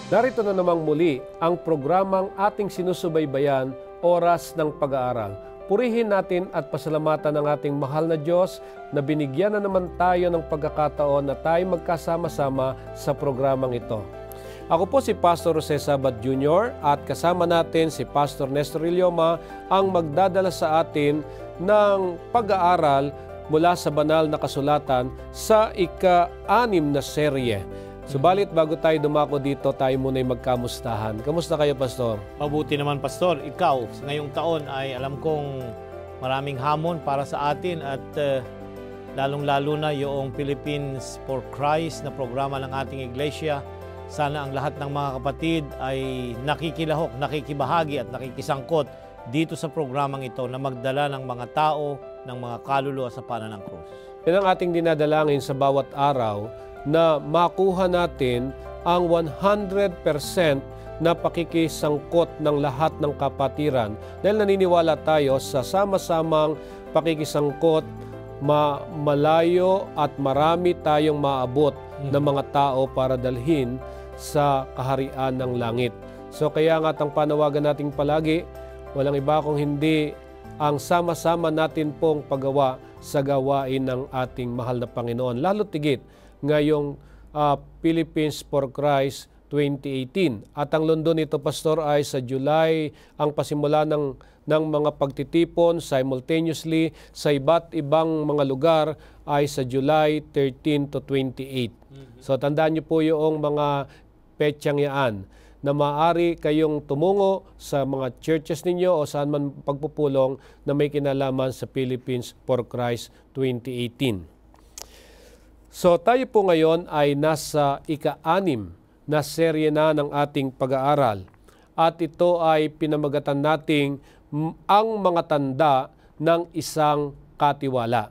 Narito na namang muli ang programang ating sinusubaybayan, Oras ng Pag-aaral. Purihin natin at pasalamatan ang ating mahal na Diyos na binigyan na naman tayo ng pagkakataon na tayo magkasama-sama sa programang ito. Ako po si Pastor Jose Sabat Jr. at kasama natin si Pastor Nestor Ilioma ang magdadala sa atin ng pag-aaral mula sa banal na kasulatan sa ika-6 na serye. Subalit bago tayo dumako dito, tayo muna'y magkamustahan. Kamusta kayo, Pastor? Mabuti naman, Pastor. Ikaw, ngayong taon ay alam kong maraming hamon para sa atin at lalong-lalo na yung Philippines for Christ na programa ng ating iglesia. Sana ang lahat ng mga kapatid ay nakikilahok, nakikibahagi at nakikisangkot dito sa programang ito na magdala ng mga tao, ng mga kaluluwa sa paanan ng krus. Yan ang ating dinadalangin sa bawat araw, na makuha natin ang 100% na pakikisangkot ng lahat ng kapatiran dahil naniniwala tayo sa sama-samang pakikisangkot, malayo at marami tayong maabot ng mga tao para dalhin sa kaharian ng langit. So kaya nga ang panawagan nating palagi, walang iba kung hindi ang sama-sama natin pong paggawa sa gawain ng ating mahal na Panginoon. Lalo tigit ngayong Philippines for Christ 2018. At ang London nito, Pastor, ay sa July ang pasimula ng mga pagtitipon simultaneously sa iba't ibang mga lugar ay sa July 13 to 28. So tandaan niyo po yung mga petsang yaan na maaari kayong tumungo sa mga churches ninyo o saan man pagpupulong na may kinalaman sa Philippines for Christ 2018. So tayo po ngayon ay nasa ika-6 na serye na ng ating pag-aaral. At ito ay pinamagatan nating ang mga tanda ng isang katiwala.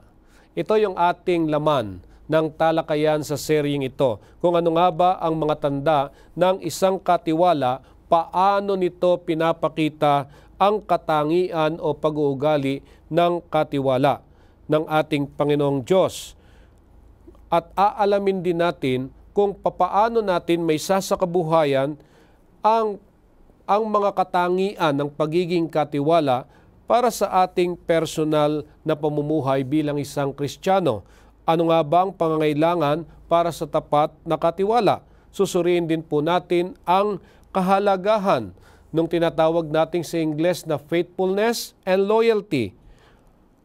Ito yung ating laman ng talakayan sa seryeng ito. Kung ano nga ba ang mga tanda ng isang katiwala, paano nito pinapakita ang katangian o pag-uugali ng katiwala ng ating Panginoong Diyos. At aalamin din natin kung papaano natin may sasakabuhayan ang mga katangian ng pagiging katiwala para sa ating personal na pamumuhay bilang isang Kristiyano. Ano nga ba ang pangangailangan para sa tapat na katiwala? Susuriin din po natin ang kahalagahan ng tinatawag nating sa Ingles na faithfulness and loyalty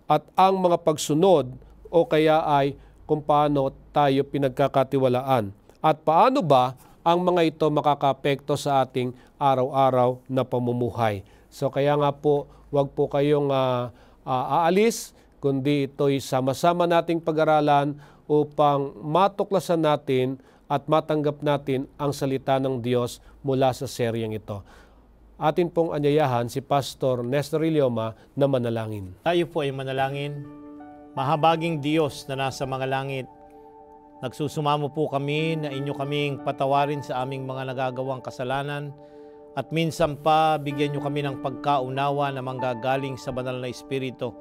at ang mga pagsunod o kaya ay kung paano tayo pinagkakatiwalaan at paano ba ang mga ito makakaapekto sa ating araw-araw na pamumuhay. So kaya nga po, wag po kayong aalis, kundi ito'y sama-sama nating pag-aralan upang matuklasan natin at matanggap natin ang salita ng Diyos mula sa seryeng ito. Atin pong anyayahan si Pastor Nestor Ilioma na manalangin. Tayo po ay manalangin. Mahabaging Diyos na nasa mga langit, nagsusumamo po kami na inyo kaming patawarin sa aming mga nagagawang kasalanan at minsan pa bigyan nyo kami ng pagkaunawa na manggagaling sa banal na Espiritu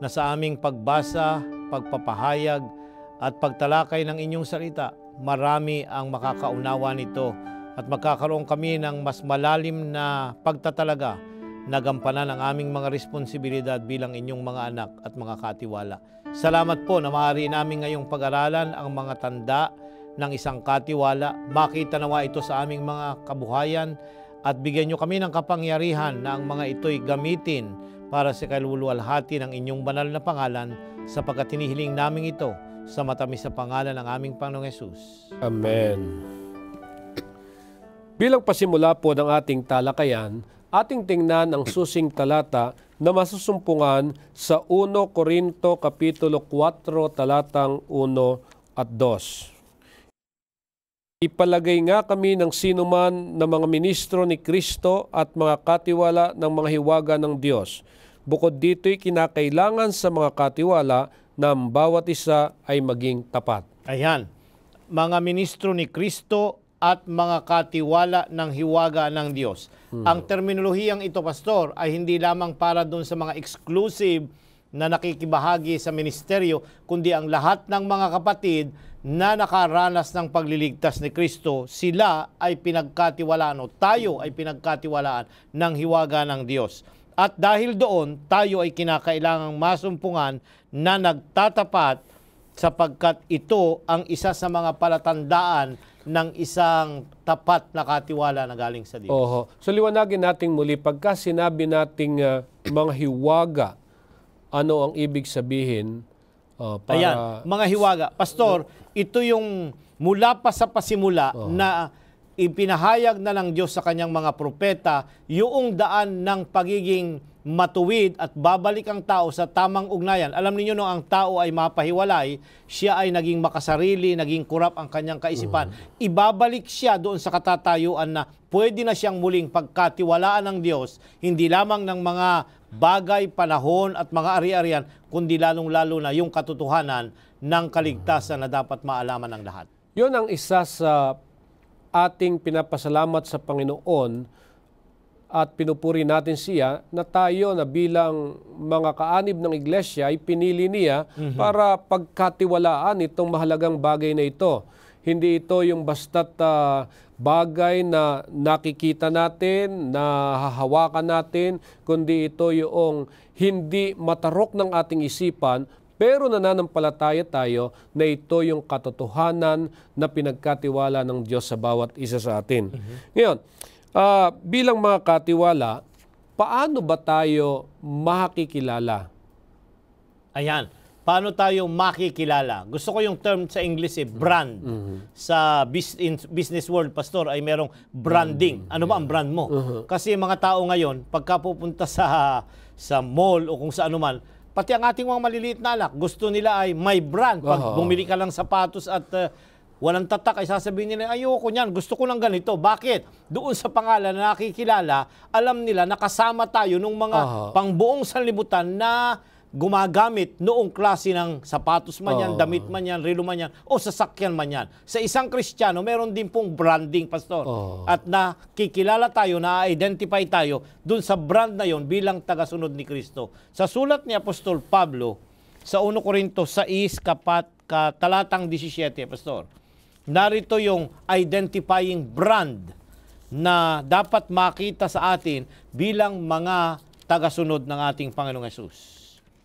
na sa aming pagbasa, pagpapahayag at pagtalakay ng inyong salita, marami ang makakaunawa nito at magkakaroon kami ng mas malalim na pagtatalaga na gampanan ang aming mga responsibilidad bilang inyong mga anak at mga katiwala. Salamat po na maaari namin ngayong pag-aralan ang mga tanda ng isang katiwala. Makita nawa ito sa aming mga kabuhayan at bigyan nyo kami ng kapangyarihan na ang mga ito'y gamitin para sa kaluluwalhati ng inyong banal na pangalan sapagkat hinihiling namin ito sa matamis na pangalan ng aming Panginoong Hesus. Amen. Bilang pasimula po ng ating talakayan, ating tingnan ang susing talata na masusumpungan sa 1 Corinto Kapitulo 4, talatang 1 at 2. Ipalagay nga kami ng sinuman na mga ministro ni Kristo at mga katiwala ng mga hiwaga ng Diyos. Bukod dito'y kinakailangan sa mga katiwala na ang bawat isa ay maging tapat. Ayan, mga ministro ni Kristo at mga katiwala ng hiwaga ng Diyos. Ang terminolohiyang ito, Pastor, ay hindi lamang para doon sa mga exclusive na nakikibahagi sa ministeryo, kundi ang lahat ng mga kapatid na nakaranas ng pagliligtas ni Kristo, sila ay pinagkatiwalaan o tayo ay pinagkatiwalaan ng hiwaga ng Diyos. At dahil doon, tayo ay kinakailangang masumpungan na nagtatapat sapagkat ito ang isa sa mga palatandaan ng isang tapat na katiwala na galing sa Diyos. Oho. So liwanagin natin muli, pagka sinabi nating mga hiwaga, ano ang ibig sabihin? Ayan, mga hiwaga. Pastor, ito yung mula pa sa pasimula na ipinahayag na ng Diyos sa kanyang mga propeta yung daan ng pagiging matuwid at babalik ang tao sa tamang ugnayan. Alam niyo no, ang tao ay mapahiwalay, siya ay naging makasarili, naging kurap ang kanyang kaisipan. Ibabalik siya doon sa katatayuan na pwede na siyang muling pagkatiwalaan ng Diyos, hindi lamang ng mga bagay, panahon at mga ari-arian, kundi lalong-lalo na yung katotohanan ng kaligtasan na dapat maalaman ng lahat. Yun ang isa sa ating pinapasalamat sa Panginoon at pinupuri natin siya na tayo na bilang mga kaanib ng iglesia ay pinili niya para pagkatiwalaan itong mahalagang bagay na ito. Hindi ito yung basta't bagay na nakikita natin, na hahawakan natin, kundi ito yung hindi matarok ng ating isipan, pero nananampalataya tayo na ito yung katotohanan na pinagkatiwala ng Diyos sa bawat isa sa atin. Ngayon, bilang mga katiwala, paano ba tayo makikilala? Ayan, paano tayo makikilala? Gusto ko yung term sa English brand. Sa business world, Pastor, ay merong branding. Ano ba ang brand mo? Kasi mga tao ngayon, pagka pupunta sa mall o kung sa anuman, pati ang ating mga maliliit na anak, gusto nila ay may brand. Pag bumili ka lang sapatos at walang tatak, ay sasabihin nila, ayoko niyan, gusto ko ng ganito. Bakit? Doon sa pangalan na nakikilala, alam nila nakasama tayo ng mga pangbuong sanlibutan na gumagamit noong klase ng sapatos man yan, damit man yan, relo man yan, o sasakyan man yan. Sa isang Kristiyano, meron din pong branding, Pastor. At nakikilala tayo, na-identify tayo dun sa brand na yon bilang tagasunod ni Kristo. Sa sulat ni Apostol Pablo, sa 1 Corinto 6, talatang 17, Pastor, narito yung identifying brand na dapat makita sa atin bilang mga tagasunod ng ating Panginoong Hesus.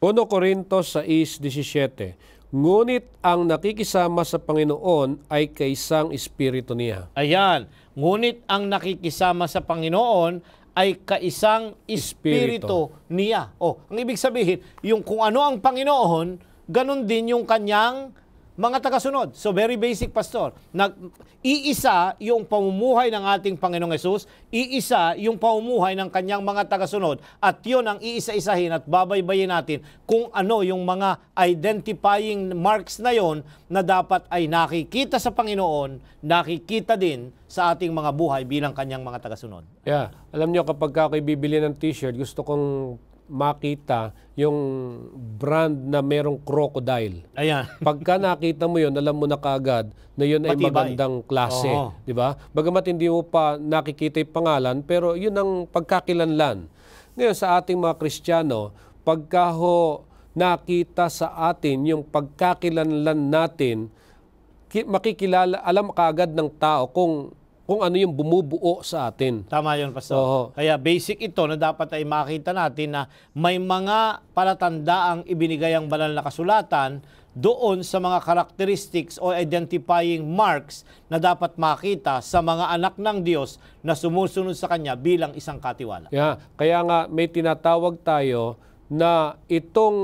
1 Corinto 6:17. Ngunit ang nakikisama sa Panginoon ay kaisang espiritu niya. Ayan, ngunit ang nakikisama sa Panginoon ay kaisang espiritu niya. Ang ibig sabihin, yung kung ano ang Panginoon, ganun din yung kanyang mga tagasunod. So very basic, Pastor. Iisa yung pamumuhay ng ating Panginoong Hesus, iisa yung pamumuhay ng kanyang mga tagasunod, at yun ang iisa-isahin at babaybayin natin kung ano yung mga identifying marks na yon na dapat ay nakikita sa Panginoon, nakikita din sa ating mga buhay bilang kanyang mga tagasunod. Yeah. Alam niyo, kapag ako'y bibili ng t-shirt, gusto kong makita yung brand na merong crocodile. Ayan. Pagka nakita mo yun, alam mo na kaagad na yun ay magandang klase. Di ba? Bagamat hindi mo pa nakikita yung pangalan, pero yun ang pagkakilanlan. Ngayon, sa ating mga Kristiyano, pagka nakita sa atin yung pagkakilanlan natin, makikilala, alam kaagad ng tao kung ano yung bumubuo sa atin. Tama yun, Pastor. Kaya basic ito na dapat ay makita natin na may mga palatandaang ibinigay ang banal na kasulatan doon sa mga characteristics o identifying marks na dapat makita sa mga anak ng Diyos na sumusunod sa Kanya bilang isang katiwala. Yeah. Kaya nga may tinatawag tayo na itong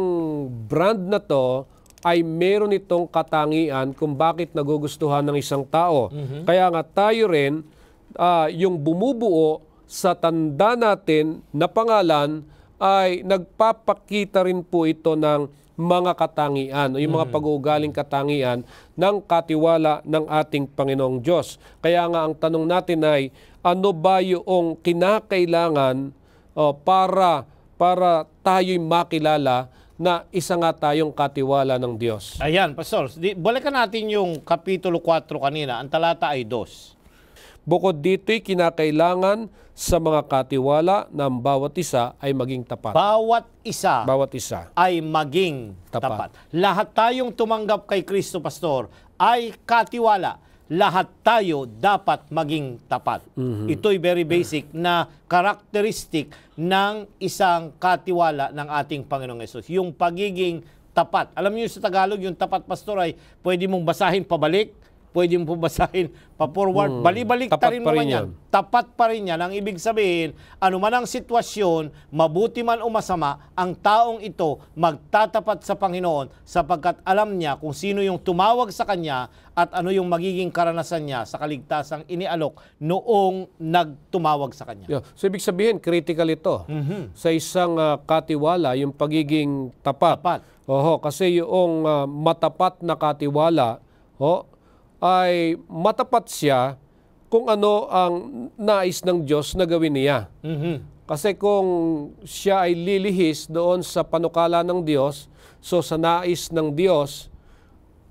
brand na to ay meron itong katangian kung bakit nagugustuhan ng isang tao. Kaya nga tayo rin, yung bumubuo sa tanda natin na pangalan ay nagpapakita rin po ito ng mga katangian, yung mga pag-uugaling katangian ng katiwala ng ating Panginoong Diyos. Kaya nga ang tanong natin ay, ano ba yung kinakailangan para tayo'y makilala na isa nga tayong katiwala ng Diyos? Ayan, Pastor. Balikan natin yung Kapitulo 4 kanina. Ang talata ay 2. Bukod dito'y kinakailangan sa mga katiwala na ang bawat isa ay maging tapat. Bawat isa Bawat isa. ay maging tapat. Lahat tayong tumanggap kay Kristo, Pastor, ay katiwala. Lahat tayo dapat maging tapat. Ito'y very basic na karakteristik ng isang katiwala ng ating Panginoong Hesus. Yung pagiging tapat. Alam niyo sa Tagalog, yung tapat, pastor, ay pwede mong basahin pabalik, pwede mong basahin pa-forward, bali-balik ta rin mo man yan. Tapat pa rin yan. Ang ibig sabihin, anuman ang sitwasyon, mabuti man o masama, ang taong ito magtatapat sa Panginoon sapagkat alam niya kung sino yung tumawag sa kanya at ano yung magiging karanasan niya sa kaligtasang inialok noong nagtumawag sa kanya. Yeah. So ibig sabihin, critical ito sa isang katiwala, yung pagiging tapat. Oho, kasi yung matapat na katiwala, ay matapat siya kung ano ang nais ng Diyos na gawin niya. Kasi kung siya ay lilihis doon sa panukala ng Diyos, so sa nais ng Diyos,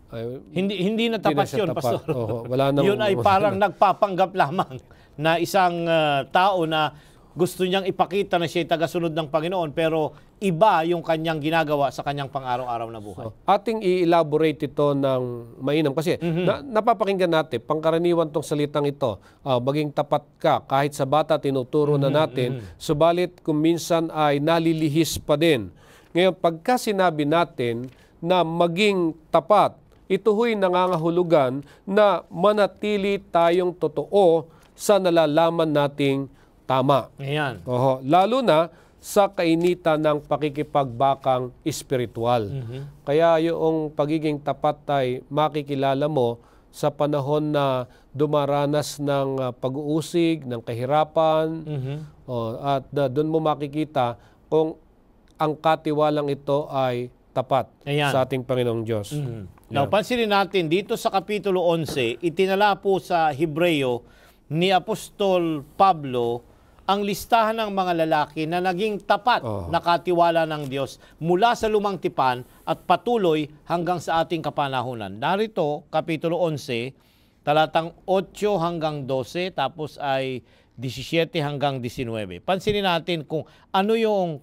ay, hindi na tapat yun, pastor. Wala nang, yun ay parang nagpapanggap lamang na isang tao na gusto niyang ipakita na siya ay tagasunod ng Panginoon, pero iba yung kanyang ginagawa sa kanyang pang-araw-araw na buhay. So, ating i-elaborate ito ng mainam. Kasi napapakinggan natin, pangkaraniwan tong salitang ito, maging tapat ka, kahit sa bata tinuturo na natin, subalit kung minsan ay nalilihis pa din. Ngayon, pagka sinabi natin na maging tapat, ito ho'y nangangahulugan na manatili tayong totoo sa nalalaman nating tama. Ayan. Lalo na sa kainitan ng pakikipagbakang espiritual. Kaya yung pagiging tapat ay makikilala mo sa panahon na dumaranas ng pag-uusig, ng kahirapan, at doon mo makikita kung ang katiwalang ito ay tapat sa ating Panginoong Diyos. Now, pansinin natin, dito sa Kapitulo 11, itinala po sa Hebreo ni Apostol Pablo ang listahan ng mga lalaki na naging tapat na katiwala ng Diyos mula sa lumang tipan at patuloy hanggang sa ating kapanahunan. Narito, Kapitulo 11, talatang 8 hanggang 12, tapos ay 17 hanggang 19. Pansinin natin kung ano yung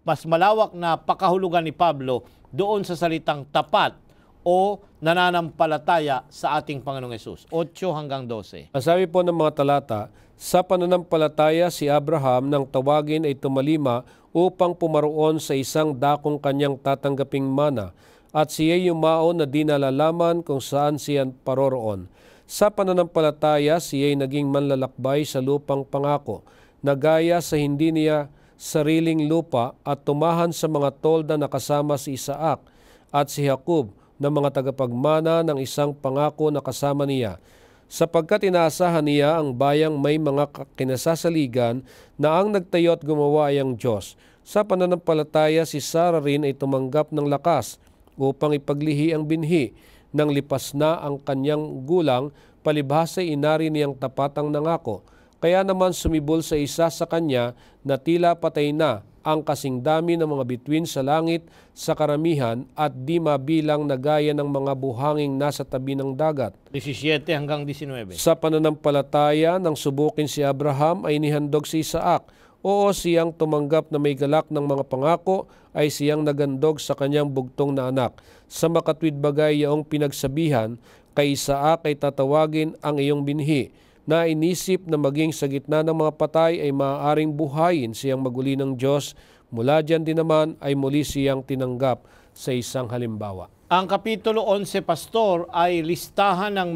mas malawak na pakahulugan ni Pablo doon sa salitang tapat o nananampalataya sa ating Panginoong Hesus. 8 hanggang 12. Sabi po ng mga talata, sa pananampalataya si Abraham nang tawagin ay tumalima upang pumaroon sa isang dakong kanyang tatanggaping mana at siya yumao na di nalalaman kung saan siya paroroon. Sa pananampalataya siya ay naging manlalakbay sa lupang pangako na gaya sa hindi niya sariling lupa at tumahan sa mga tolda na kasama si Isaac at si Jacob na mga tagapagmana ng isang pangako na kasama niya. Sapagkat inaasahan niya ang bayang may mga kinasasaligan na ang nagtayo at gumawa ay ang Diyos. Sa pananampalataya si Sarah rin ay tumanggap ng lakas upang ipaglihi ang binhi nang lipas na ang kanyang gulang, palibhasa inari niyang tapat ang nangako. Kaya naman sumibol sa isa sa kanya na tila patay na ang kasing dami ng mga bituin sa langit sa karamihan at di mabilang na gaya ng mga buhanging nasa tabi ng dagat. 17 hanggang 19. Sa pananampalataya nang subukin si Abraham ay nihandog si Isaac. Oo, siyang tumanggap na may galak ng mga pangako ay siyang nagandog sa kanyang bugtong na anak. Sa makatwid bagay yaong pinagsabihan, kay Isaac ay tatawagin ang iyong binhi, na inisip na maging sa gitna ng mga patay ay maaaring buhayin siyang maguli ng Diyos. Mula dyan din naman ay muli siyang tinanggap sa isang halimbawa. Ang Kapitulo 11, Pastor, ay listahan ng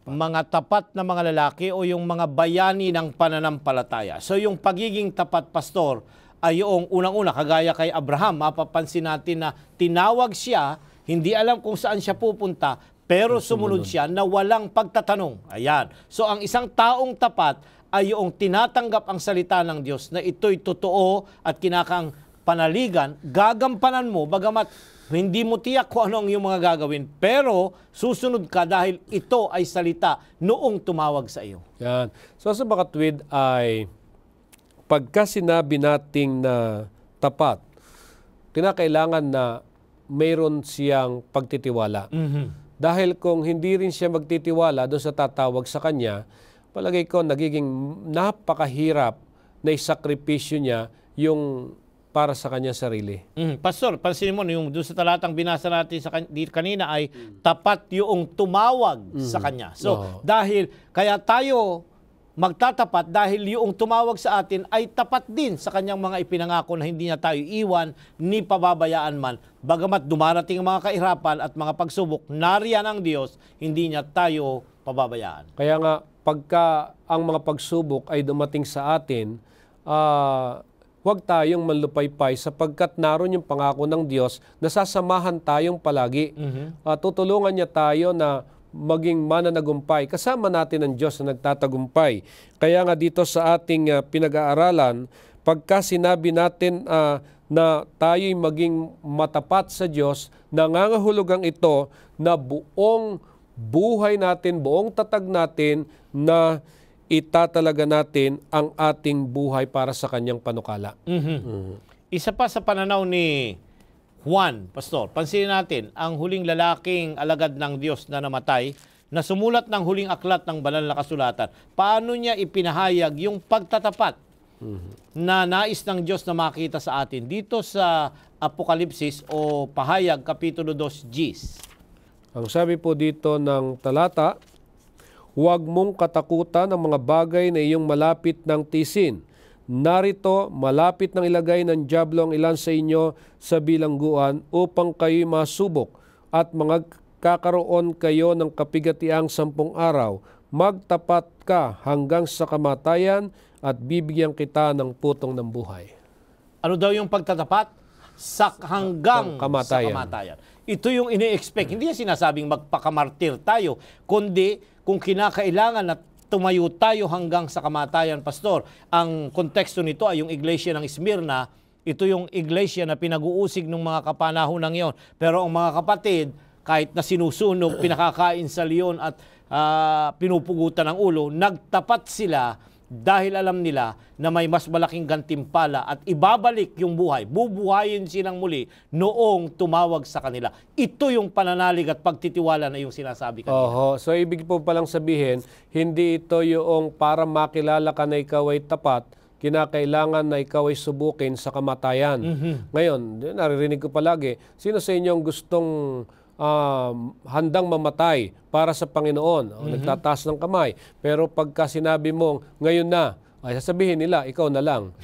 mga tapat na mga lalaki o yung mga bayani ng pananampalataya. So yung pagiging tapat, Pastor, ay yung unang-una, kagaya kay Abraham, mapapansin natin na tinawag siya, hindi alam kung saan siya pupunta, pero sumunod siya na walang pagtatanong. Ayan. So ang isang taong tapat ay yung tinatanggap ang salita ng Diyos na ito'y totoo at kinakang panaligan, gagampanan mo, bagamat hindi mo tiyak kung ano ang iyong mga gagawin, pero susunod ka dahil ito ay salita noong tumawag sa iyo. Yan. So sa makatwid ay pagka sinabi nating na tapat, kinakailangan na mayroon siyang pagtitiwala. Dahil kung hindi rin siya magtitiwala doon sa tatawag sa kanya, palagay ko nagiging napakahirap na isakripisyo niya yung para sa kanyang sarili. Pastor, pansinin mo, yung doon sa talatang binasa natin kanina ay tapat yung tumawag sa kanya. So, dahil kaya tayo magtatapat dahil yung tumawag sa atin ay tapat din sa kanyang mga ipinangako na hindi niya tayo iwan ni pababayaan man. Bagamat dumarating ang mga kahirapan at mga pagsubok, nariyan ang Diyos, hindi niya tayo pababayaan. Kaya nga, pagka ang mga pagsubok ay dumating sa atin, huwag tayong manlupaypay sapagkat naroon yung pangako ng Diyos na sasamahan tayong palagi. Tutulungan niya tayo na maging mananagumpay. Kasama natin ang Diyos na nagtatagumpay. Kaya nga dito sa ating pinag-aaralan, pagka sinabi natin na tayo'y maging matapat sa Diyos, nangangahulugang ito na buong buhay natin, buong tatag natin na itatalaga natin ang ating buhay para sa kanyang panukala. Isa pa sa pananaw ni Juan, Pastor, pansinin natin, ang huling lalaking alagad ng Diyos na namatay, na sumulat ng huling aklat ng banal na kasulatan, paano niya ipinahayag yung pagtatapat na nais ng Diyos na makita sa atin? Dito sa Apokalipsis o Pahayag, Kapitulo 2, Gs. Ang sabi po dito ng talata, huwag mong katakutan ang mga bagay na iyong malapit ng tisin. Narito, malapit nang ilagay ng dyablo ang ilan sa inyo sa bilangguan upang kayo'y masubok at magkakaroon kayo ng kapigatiang 10 araw. Magtapat ka hanggang sa kamatayan at bibigyan kita ng putong ng buhay. Ano daw yung pagtatapat? Hanggang kamatayan. sa kamatayan. Ito yung ini-expect. Hindi niya sinasabing magpakamartir tayo, kundi kung kinakailangan na tumayo tayo hanggang sa kamatayan, Pastor. Ang konteksto nito ay yung iglesia ng Smyrna. Ito yung iglesia na pinag-uusig ng mga kapanahon ng iyon. Pero ang mga kapatid, kahit na sinusunog, pinakakain sa leon at pinupugutan ng ulo, nagtapat sila dahil alam nila na may mas malaking gantimpala at ibabalik yung buhay. Bubuhayin silang muli noong tumawag sa kanila. Ito yung pananalig at pagtitiwala na yung sinasabi kanina. So ibig po palang sabihin, hindi ito yung para makilala ka na ikaw ay tapat, kinakailangan na ikaw ay subukin sa kamatayan. Ngayon, naririnig ko palagi, sino sa inyo ang gustong handang mamatay para sa Panginoon? Nagtataas ng kamay. Pero pagka sinabi mong ngayon na, ay sasabihin nila, ikaw na lang.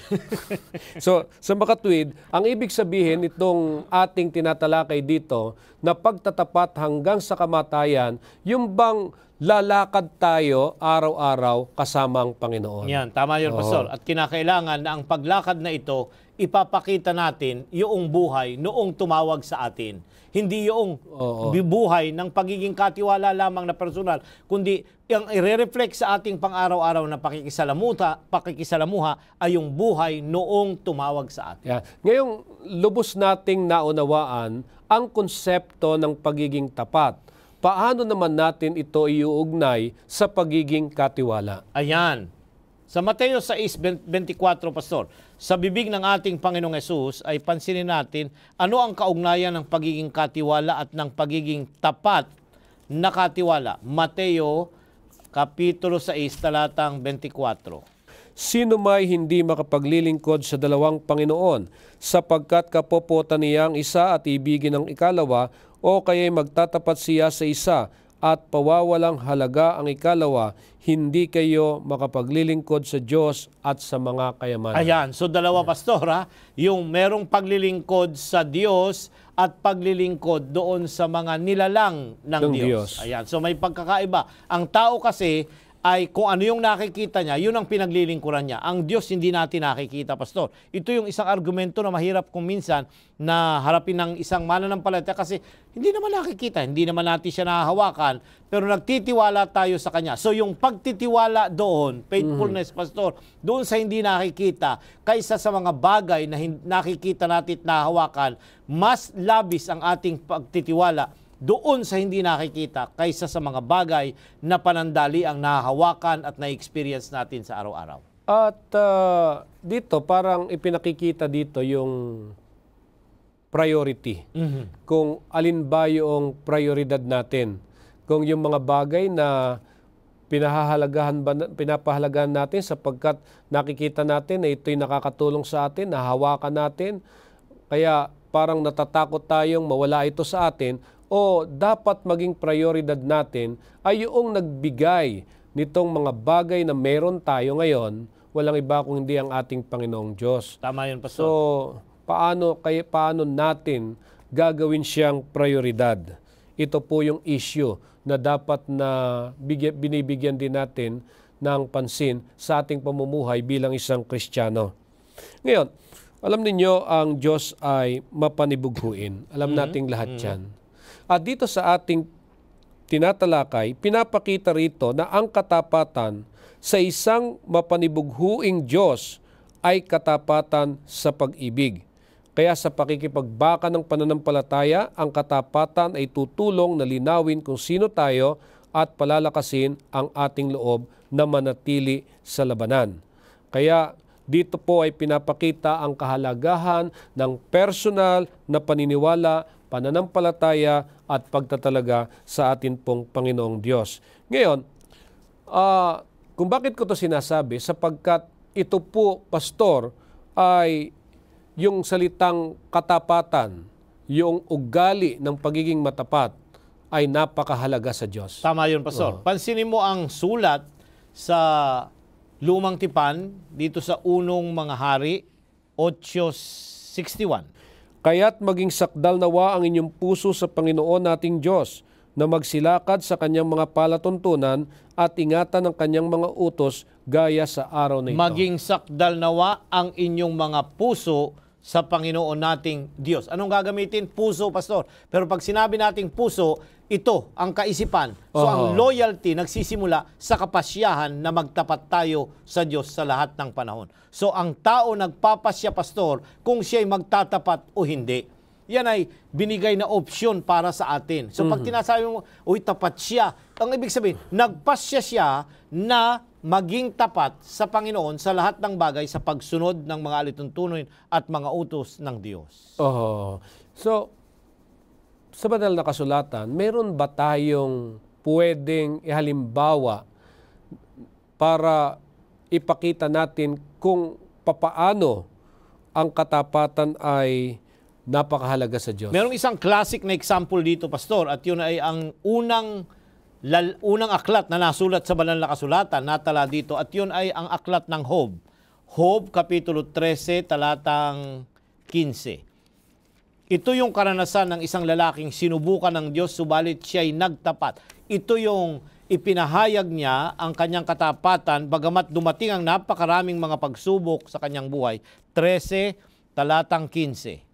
So, sa makatwid, ang ibig sabihin itong ating tinatalakay dito na pagtatapat hanggang sa kamatayan, yung bang lalakad tayo araw-araw kasama ang Panginoon. Yan, tama yun, Pastor. At kinakailangan na ang paglakad na ito, ipapakita natin yung buhay noong tumawag sa atin. Hindi yung buhay ng pagiging katiwala lamang na personal, kundi yung i-reflect sa ating pang-araw-araw na pakikisalamuha ay yung buhay noong tumawag sa atin. Yeah. Ngayong lubos nating naunawaan ang konsepto ng pagiging tapat. Paano naman natin ito iuugnay sa pagiging katiwala? Ayan. Sa Mateo 6:24, Pastor, sa bibig ng ating Panginoong Hesus ay pansinin natin ano ang kaugnayan ng pagiging katiwala at ng pagiging tapat na katiwala. Mateo Kapitulo 6, talatang 24. Sino may hindi makapaglilingkod sa dalawang Panginoon, sapagkat kapopotan niya ang isa at ibigin ang ikalawa, o kaya'y magtatapat siya sa isa at pawawalang halaga ang ikalawa, hindi kayo makapaglilingkod sa Diyos at sa mga kayamanan. Ayan, so dalawa, Pastor, ha? Yung merong paglilingkod sa Diyos at paglilingkod doon sa mga nilalang ng Diyos. Ayan, so may pagkakaiba. Ang tao kasi ay kung ano yung nakikita niya, yun ang pinaglilingkuran niya. Ang Diyos hindi natin nakikita, Pastor. Ito yung isang argumento na mahirap kung minsan na harapin ng isang mananampalataya kasi hindi naman nakikita, hindi naman natin siya nahahawakan, pero nagtitiwala tayo sa Kanya. So yung pagtitiwala doon, faithfulness, Pastor, doon sa hindi nakikita, kaysa sa mga bagay na nakikita natin at nahahawakan, mas labis ang ating pagtitiwala doon sa hindi nakikita kaysa sa mga bagay na panandali ang nahahawakan at na-experience natin sa araw-araw. At dito, parang ipinakikita dito yung priority. Kung alin ba yung prioridad natin. Kung yung mga bagay na pinapahalagahan natin sapagkat nakikita natin na ito'y nakakatulong sa atin, nahawakan natin, kaya parang natatakot tayong mawala ito sa atin, o dapat maging prioridad natin ay yung nagbigay nitong mga bagay na meron tayo ngayon, walang iba kung hindi ang ating Panginoong Diyos. Tama yun, Pastor. So, paano natin gagawin siyang prioridad? Ito po yung issue na dapat na binibigyan din natin ng pansin sa ating pamumuhay bilang isang Kristiyano. Ngayon, alam ninyo ang Diyos ay mapanibughuin. Alam nating lahat yan. At dito sa ating tinatalakay, pinapakita rito na ang katapatan sa isang mapanibughuing Diyos ay katapatan sa pag-ibig. Kaya sa pakikipagbaka ng pananampalataya, ang katapatan ay tutulong na linawin kung sino tayo at palalakasin ang ating loob na manatili sa labanan. Kaya dito po ay pinapakita ang kahalagahan ng personal na paniniwala, pananampalataya at pagtatalaga sa atin pong Panginoong Diyos. Ngayon, kung bakit ko ito sinasabi? Sapagkat ito po, Pastor, ay yung salitang katapatan, yung ugali ng pagiging matapat ay napakahalaga sa Diyos. Tama yun, Pastor. Pansinin mo ang sulat sa Lumang Tipan dito sa unong mga hari, 8:61. Kaya't maging sakdal nawa ang inyong puso sa Panginoon nating Diyos, na magsilakad sa kanyang mga palatuntunan at ingatan ang kanyang mga utos gaya sa araw na ito. Maging sakdal nawa ang inyong mga puso sa Panginoon nating Diyos. Anong gagamitin? Puso, Pastor. Pero pag sinabi nating puso, ito ang kaisipan. So ang loyalty nagsisimula sa kapasyahan na magtapat tayo sa Diyos sa lahat ng panahon. So ang tao nagpapasya, Pastor, kung siya'y magtatapat o hindi. Yan ay binigay na opsyon para sa atin. So pag tinasabi mo, uy, tapat siya, ang ibig sabihin, nagpasya siya na maging tapat sa Panginoon sa lahat ng bagay sa pagsunod ng mga alituntunin at mga utos ng Diyos. So, sa banal na kasulatan, meron ba tayong pwedeng ihalimbawa para ipakita natin kung papaano ang katapatan ay napakahalaga sa Diyos? Merong isang classic na example dito, Pastor, at yun ay ang unang aklat na nasulat sa banal na kasulatan, natala dito, at yun ay ang aklat ng Job. Job, Kapitulo 13, talatang 15. Ito yung karanasan ng isang lalaking sinubukan ng Diyos, subalit siya'y nagtapat. Ito yung ipinahayag niya ang kanyang katapatan, bagamat dumating ang napakaraming mga pagsubok sa kanyang buhay. 13, talatang 15.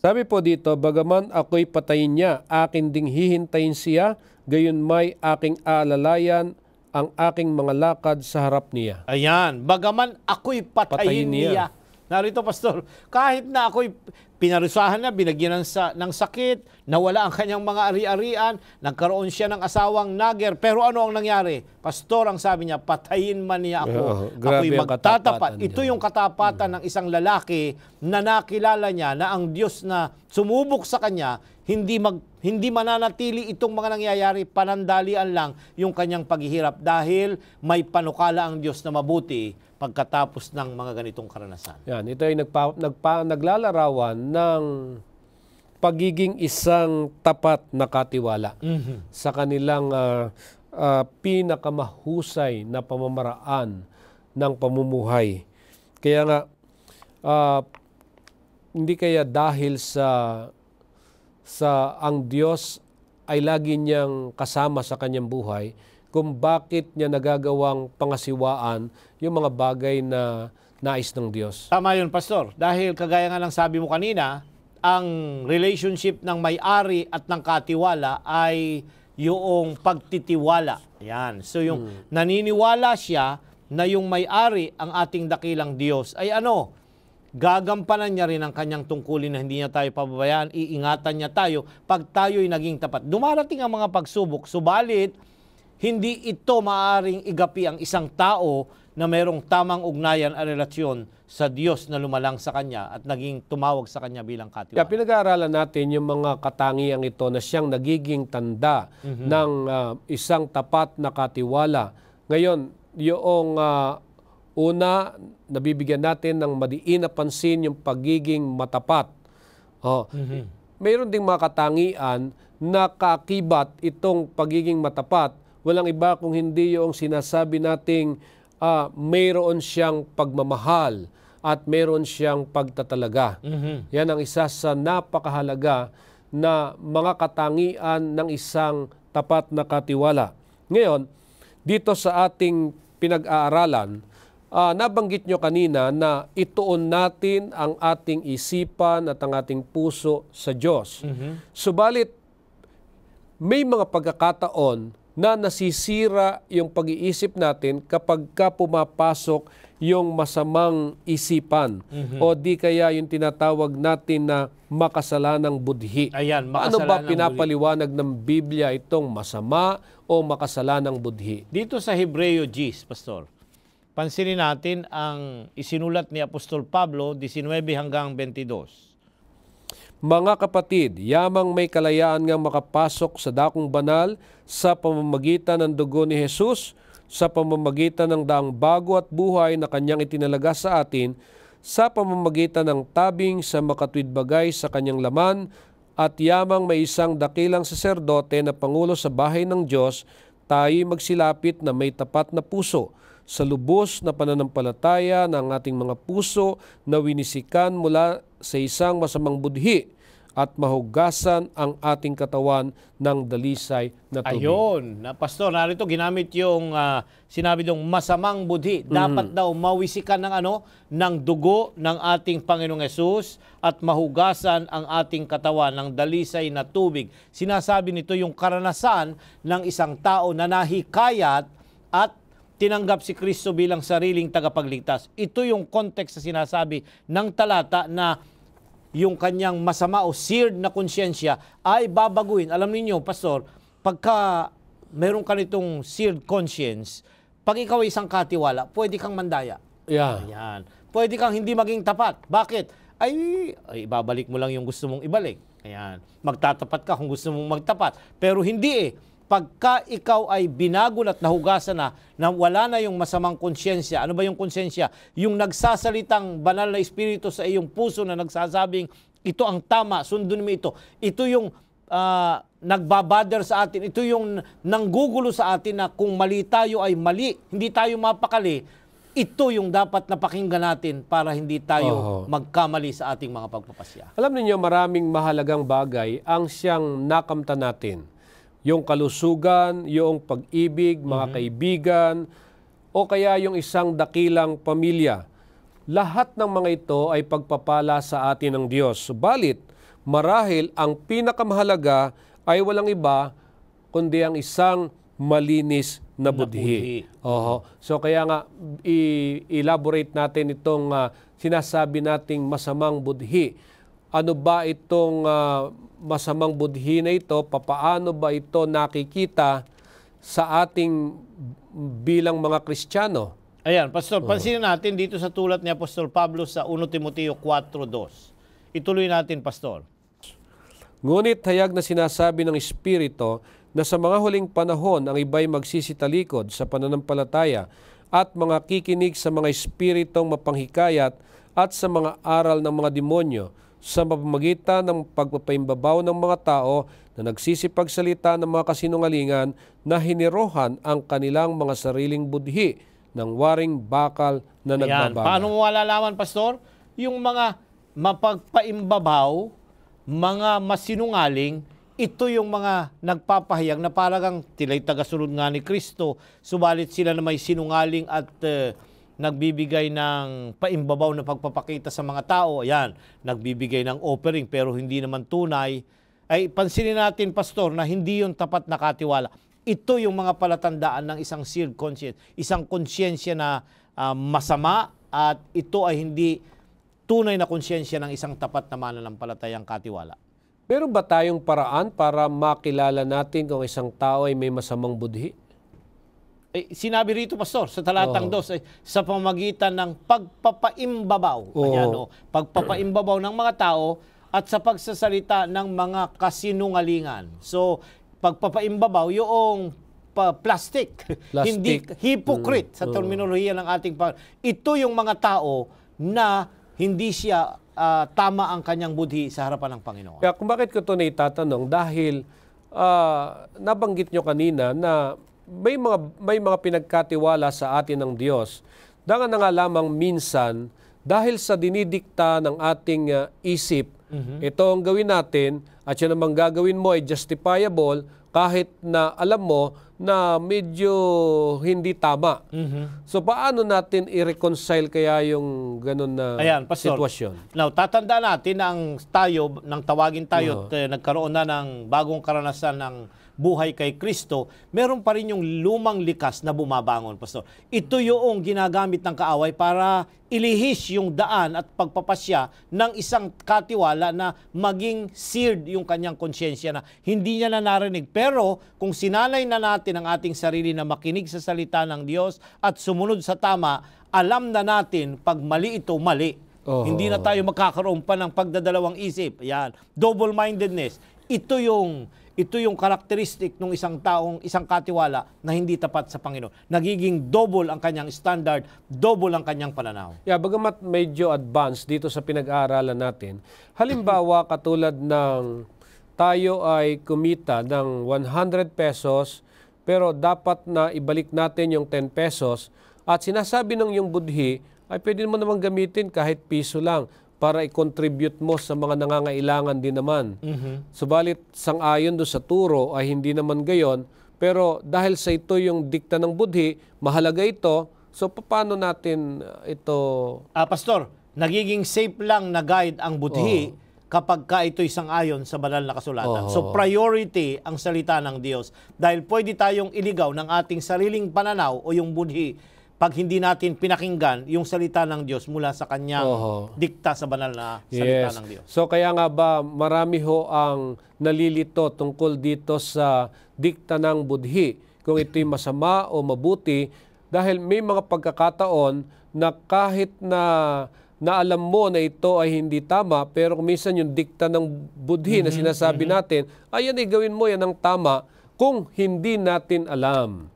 Sabi po dito, bagaman ako'y patayin niya, akin ding hihintayin siya, gayon may aking aalalayan ang aking mga lakad sa harap niya. Ayan, bagaman ako'y patayin niya. Narito, Pastor, kahit na ako'y pinarusahan na, binagyan ng sakit, nawala ang kanyang mga ari-arian, nagkaroon siya ng asawang nager, pero ano ang nangyari? Pastor, ang sabi niya, patayin man niya ako, ako'y magtatapat. Ito yung katapatan ng isang lalaki na nakilala niya na ang Diyos na sumubok sa kanya, hindi mananatili itong mga nangyayari, panandalian lang yung kanyang paghihirap dahil may panukala ang Diyos na mabuti pagkatapos ng mga ganitong karanasan. Yan, ito ay naglalarawan ng pagiging isang tapat na katiwala sa kanilang pinakamahusay na pamamaraan ng pamumuhay. Kaya nga, hindi kaya dahil sa ang Diyos ay lagi niyang kasama sa kanyang buhay, kung bakit niya nagagawang pangasiwaan yung mga bagay na nais ng Diyos. Tama yun, Pastor. Dahil kagaya nga ng sabi mo kanina, ang relationship ng may-ari at ng katiwala ay yung pagtitiwala. Yan. So yung naniniwala siya na yung may-ari, ang ating dakilang Diyos, ay ano? Gagampanan niya rin ang kanyang tungkulin na hindi niya tayo pababayaan, iingatan niya tayo pag tayo'y naging tapat. Dumarating ang mga pagsubok, subalit hindi ito maaaring igapi ang isang tao na mayroong tamang ugnayan at relasyon sa Diyos na lumalang sa kanya at naging tumawag sa kanya bilang Kaya katiwala. pinag-aaralan natin yung mga katangiang ito na siyang nagiging tanda ng isang tapat na katiwala. Ngayon, yung una, nabibigyan natin ng madiin na pansin yung pagiging matapat. Mayroon ding mga katangian na kaakibat itong pagiging matapat. Walang iba kung hindi yung sinasabi nating mayroon siyang pagmamahal at mayroon siyang pagtatalaga. Yan ang isa sa napakahalaga na mga katangian ng isang tapat na katiwala. Ngayon, dito sa ating pinag-aaralan, nabanggit nyo kanina na ituon natin ang ating isipan at ang ating puso sa Diyos. Subalit, may mga pagkakataon na nasisira yung pag-iisip natin kapag ka pumapasok yung masamang isipan o di kaya yung tinatawag natin na makasalanang budhi. Ayan, Paano ba makasalanang pinapaliwanag ng Biblia itong masama o makasalanang budhi? Dito sa Hebreo 10, Pastor, pansinin natin ang isinulat ni Apostol Pablo, 19 hanggang 22. Mga kapatid, yamang may kalayaan ngang makapasok sa dakong banal sa pamamagitan ng dugo ni Jesus, sa pamamagitan ng daang bago at buhay na kanyang itinalaga sa atin, sa pamamagitan ng tabing sa makatwid bagay sa kanyang laman, at yamang may isang dakilang saserdote na pangulo sa bahay ng Diyos, tayo magsilapit na may tapat na puso, sa lubos na pananampalataya ng ating mga puso na winisikan mula sa isang masamang budhi at mahugasan ang ating katawan ng dalisay na tubig. Ayun, Pastor, narito ginamit yung sinabi dong masamang budhi. Dapat daw mawisikan ng dugo ng ating Panginoong Hesus at mahugasan ang ating katawan ng dalisay na tubig. Sinasabi nito yung karanasan ng isang tao na nahikayat at tinanggap si Kristo bilang sariling tagapagligtas. Ito yung context na sinasabi ng talata na yung kanyang masama o seared na konsyensya ay babaguhin. Alam niyo, Pastor, pagka meron ka nitong seared conscience, pag ikaw ay isang katiwala, pwede kang mandaya. Yeah. Ayan. Pwede kang hindi maging tapat. Bakit? Ay ibabalik mo lang yung gusto mong ibalik. Ayan. Magtatapat ka kung gusto mong magtapat. Pero hindi pagka ikaw ay binagol at nahugasan na wala na yung masamang konsyensya. Ano ba yung konsyensya? Yung nagsasalitang banal na espiritu sa iyong puso na nagsasabing, ito ang tama, sundin mo ito. Ito yung nagbabader sa atin. Ito yung nanggugulo sa atin na kung mali tayo ay mali. Hindi tayo mapakali. Ito yung dapat napakinggan natin para hindi tayo magkamali sa ating mga pagpapasya. Alam niyo, maraming mahalagang bagay ang siyang nakamta natin. Yung kalusugan, yung pag-ibig, mga kaibigan, o kaya yung isang dakilang pamilya. Lahat ng mga ito ay pagpapala sa atin ng Diyos. Subalit, marahil ang pinakamahalaga ay walang iba kundi ang isang malinis na budhi. So kaya nga, elaborate natin itong sinasabi nating masamang budhi. Ano ba itong masamang budhi na ito? Papaano ba ito nakikita sa ating bilang mga Kristiyano? Ayan, Pastor, pansinin natin dito sa tulat ni Apostol Pablo sa 1 Timoteo 4:2. Ituloy natin, Pastor. Ngunit hayag na sinasabi ng Espiritu na sa mga huling panahon ang iba'y magsisitalikod sa pananampalataya at mga kikinig sa mga espiritong mapanghikayat at sa mga aral ng mga demonyo, sa pamamagitan ng pagpapaimbabaw ng mga tao na nagsisipagsalita ng mga kasinungalingan na hinirohan ang kanilang mga sariling budhi ng waring bakal na nagbabago. Paano mo malalaman, Pastor? Yung mga mapagpaimbabaw, mga masinungaling, ito yung mga nagpapahayag na parang tila'y tagasunod nga ni Kristo, subalit sila na may sinungaling at nagbibigay ng paimbabaw na pagpapakita sa mga tao. Ayan, nagbibigay ng offering pero hindi naman tunay. Ay pansinin natin, Pastor, na hindi yung tapat na katiwala. Ito yung mga palatandaan ng isang seared conscience, isang konsyensya na masama at ito ay hindi tunay na konsyensya ng isang tapat na mananampalatayang katiwala. Pero ba tayong paraan para makilala natin kung isang tao ay may masamang budhi? Sinabi rito, Pastor, sa talatang Oo. 2, sa pamagitan ng pagpapaimbabaw. Oo. Ayan, pagpapaimbabaw ng mga tao at sa pagsasalita ng mga kasinungalingan. So, pagpapaimbabaw, yung plastic. Hindi hypocrite sa terminolohiya ng ating ito yung mga tao na hindi siya tama ang kanyang budhi sa harapan ng Panginoon. Kaya kung bakit ko ito naitatanong, dahil nabanggit nyo kanina na may mga pinagkatiwala sa atin ng Diyos. Danga na nga lamang minsan, dahil sa dinidikta ng ating isip, ito ang gawin natin at yun namang gagawin mo ay justifiable kahit na alam mo na medyo hindi tama. So paano natin i-reconcile kaya yung ganun na Pastor, sitwasyon? Now, tatandaan natin na nang tawagin tayo at nagkaroon na ng bagong karanasan ng buhay kay Kristo, meron pa rin yung lumang likas na bumabangon, Pastor. Ito yung ginagamit ng kaaway para ilihis yung daan at pagpapasya ng isang katiwala na maging seared yung kanyang konsyensya na hindi niya na narinig. Pero kung sinalay na natin ang ating sarili na makinig sa salita ng Diyos at sumunod sa tama, alam na natin pag mali ito, mali. Hindi na tayo magkakaroon pa ng pagdadalawang isip. Yan. Double-mindedness. Ito yung karakteristik ng isang katiwala na hindi tapat sa Panginoon. Nagiging double ang kanyang standard, double ang kanyang pananaw. Bagamat medyo advanced dito sa pinag-aaralan natin, halimbawa katulad ng tayo ay kumita ng 100 pesos, pero dapat na ibalik natin yung 10 pesos at sinasabi ng yung budhi ay pwede mo naman gamitin kahit piso lang para i-contribute mo sa mga nangangailangan din naman. Subalit, sang-ayon do sa turo ay hindi naman gayon, pero dahil sa ito yung dikta ng budhi, mahalaga ito, so paano natin ito... Pastor, nagiging safe lang na guide ang budhi kapag ka ito'y sang-ayon sa banal na kasulatan. So priority ang salita ng Diyos. Dahil pwede tayong iligaw ng ating sariling pananaw o yung budhi pag hindi natin pinakinggan yung salita ng Diyos mula sa kanyang dikta sa banal na salita ng Diyos. So kaya nga ba marami ho ang nalilito tungkol dito sa dikta ng budhi, kung ito'y masama o mabuti, dahil may mga pagkakataon na kahit na alam mo na ito ay hindi tama, pero kung minsan yung dikta ng budhi na sinasabi natin, ayan ay gawin mo yan ang tama, kung hindi natin alam.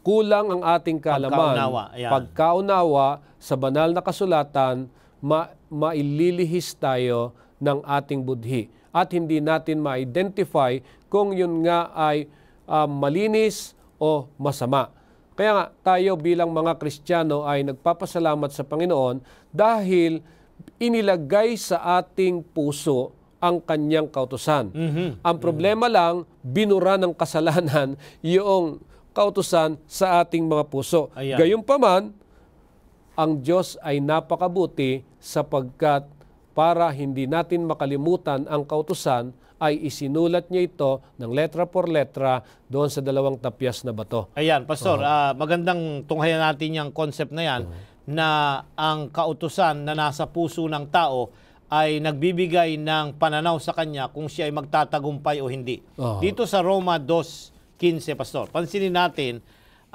Kulang ang ating kaalaman, pagkaunawa sa banal na kasulatan, maililihis tayo ng ating budhi. At hindi natin ma-identify kung yun nga ay malinis o masama. Kaya nga tayo bilang mga Kristiyano ay nagpapasalamat sa Panginoon dahil inilagay sa ating puso ang kanyang kautusan. Ang problema lang, binura ng kasalanan yung kautusan sa ating mga puso. Gayunpaman, ang Diyos ay napakabuti sapagkat para hindi natin makalimutan ang kautusan, ay isinulat niya ito ng letra por letra doon sa 2 tapyas na bato. Pastor, magandang tunghayan natin yung concept na yan, na ang kautusan na nasa puso ng tao ay nagbibigay ng pananaw sa kanya kung siya ay magtatagumpay o hindi. Dito sa Roma 2:15, Pastor, pansinin natin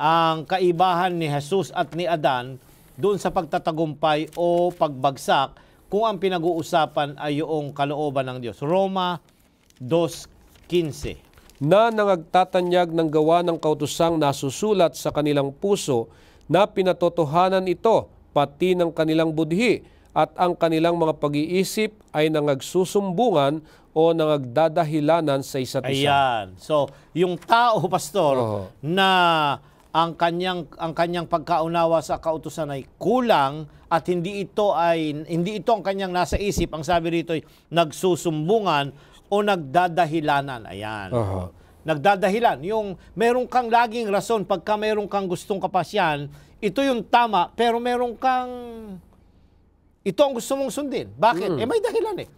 ang kaibahan ni Jesus at ni Adan doon sa pagtatagumpay o pagbagsak kung ang pinag-uusapan ay yung kalooban ng Diyos. Roma 2:15. Na nangagtatanyag ng gawa ng kautusang nasusulat sa kanilang puso na pinatotohanan ito pati ng kanilang budhi at ang kanilang mga pag-iisip ay nangagsusumbungan o nangagdadahilanan sa isa't isa. So, yung tao, Pastor, na ang kanyang pagkaunawa sa kautusan ay kulang at hindi ito ang kanyang nasa isip, ang sabi rito ay nagsusumbungan o nagdadahilanan. Nagdadahilan. Yung meron kang laging rason pagka meron kang gustong kapasyan, ito yung tama, pero meron kang ito ang gusto mong sundin. Bakit? May dahilan eh.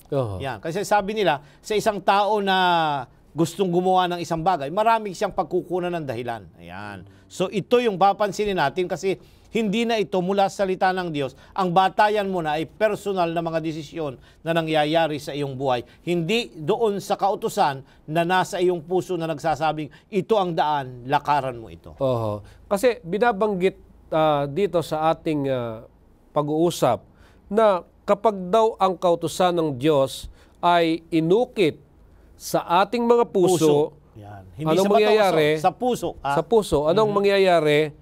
Kasi sabi nila, sa isang tao na gustong gumawa ng isang bagay, marami siyang pagkukunan ng dahilan. So ito yung papansinin natin kasi Hindi na ito mula sa salita ng Diyos. Ang batayan mo na ay personal na mga desisyon na nangyayari sa iyong buhay. Hindi doon sa kautusan na nasa iyong puso na nagsasabing, ito ang daan, lakaran mo ito. Oho. Kasi binabanggit dito sa ating pag-uusap na kapag daw ang kautusan ng Diyos ay inukit sa ating mga puso, Yan. Hindi anong sa bato, mangyayari? sa puso. Sa puso, anong mangyayari?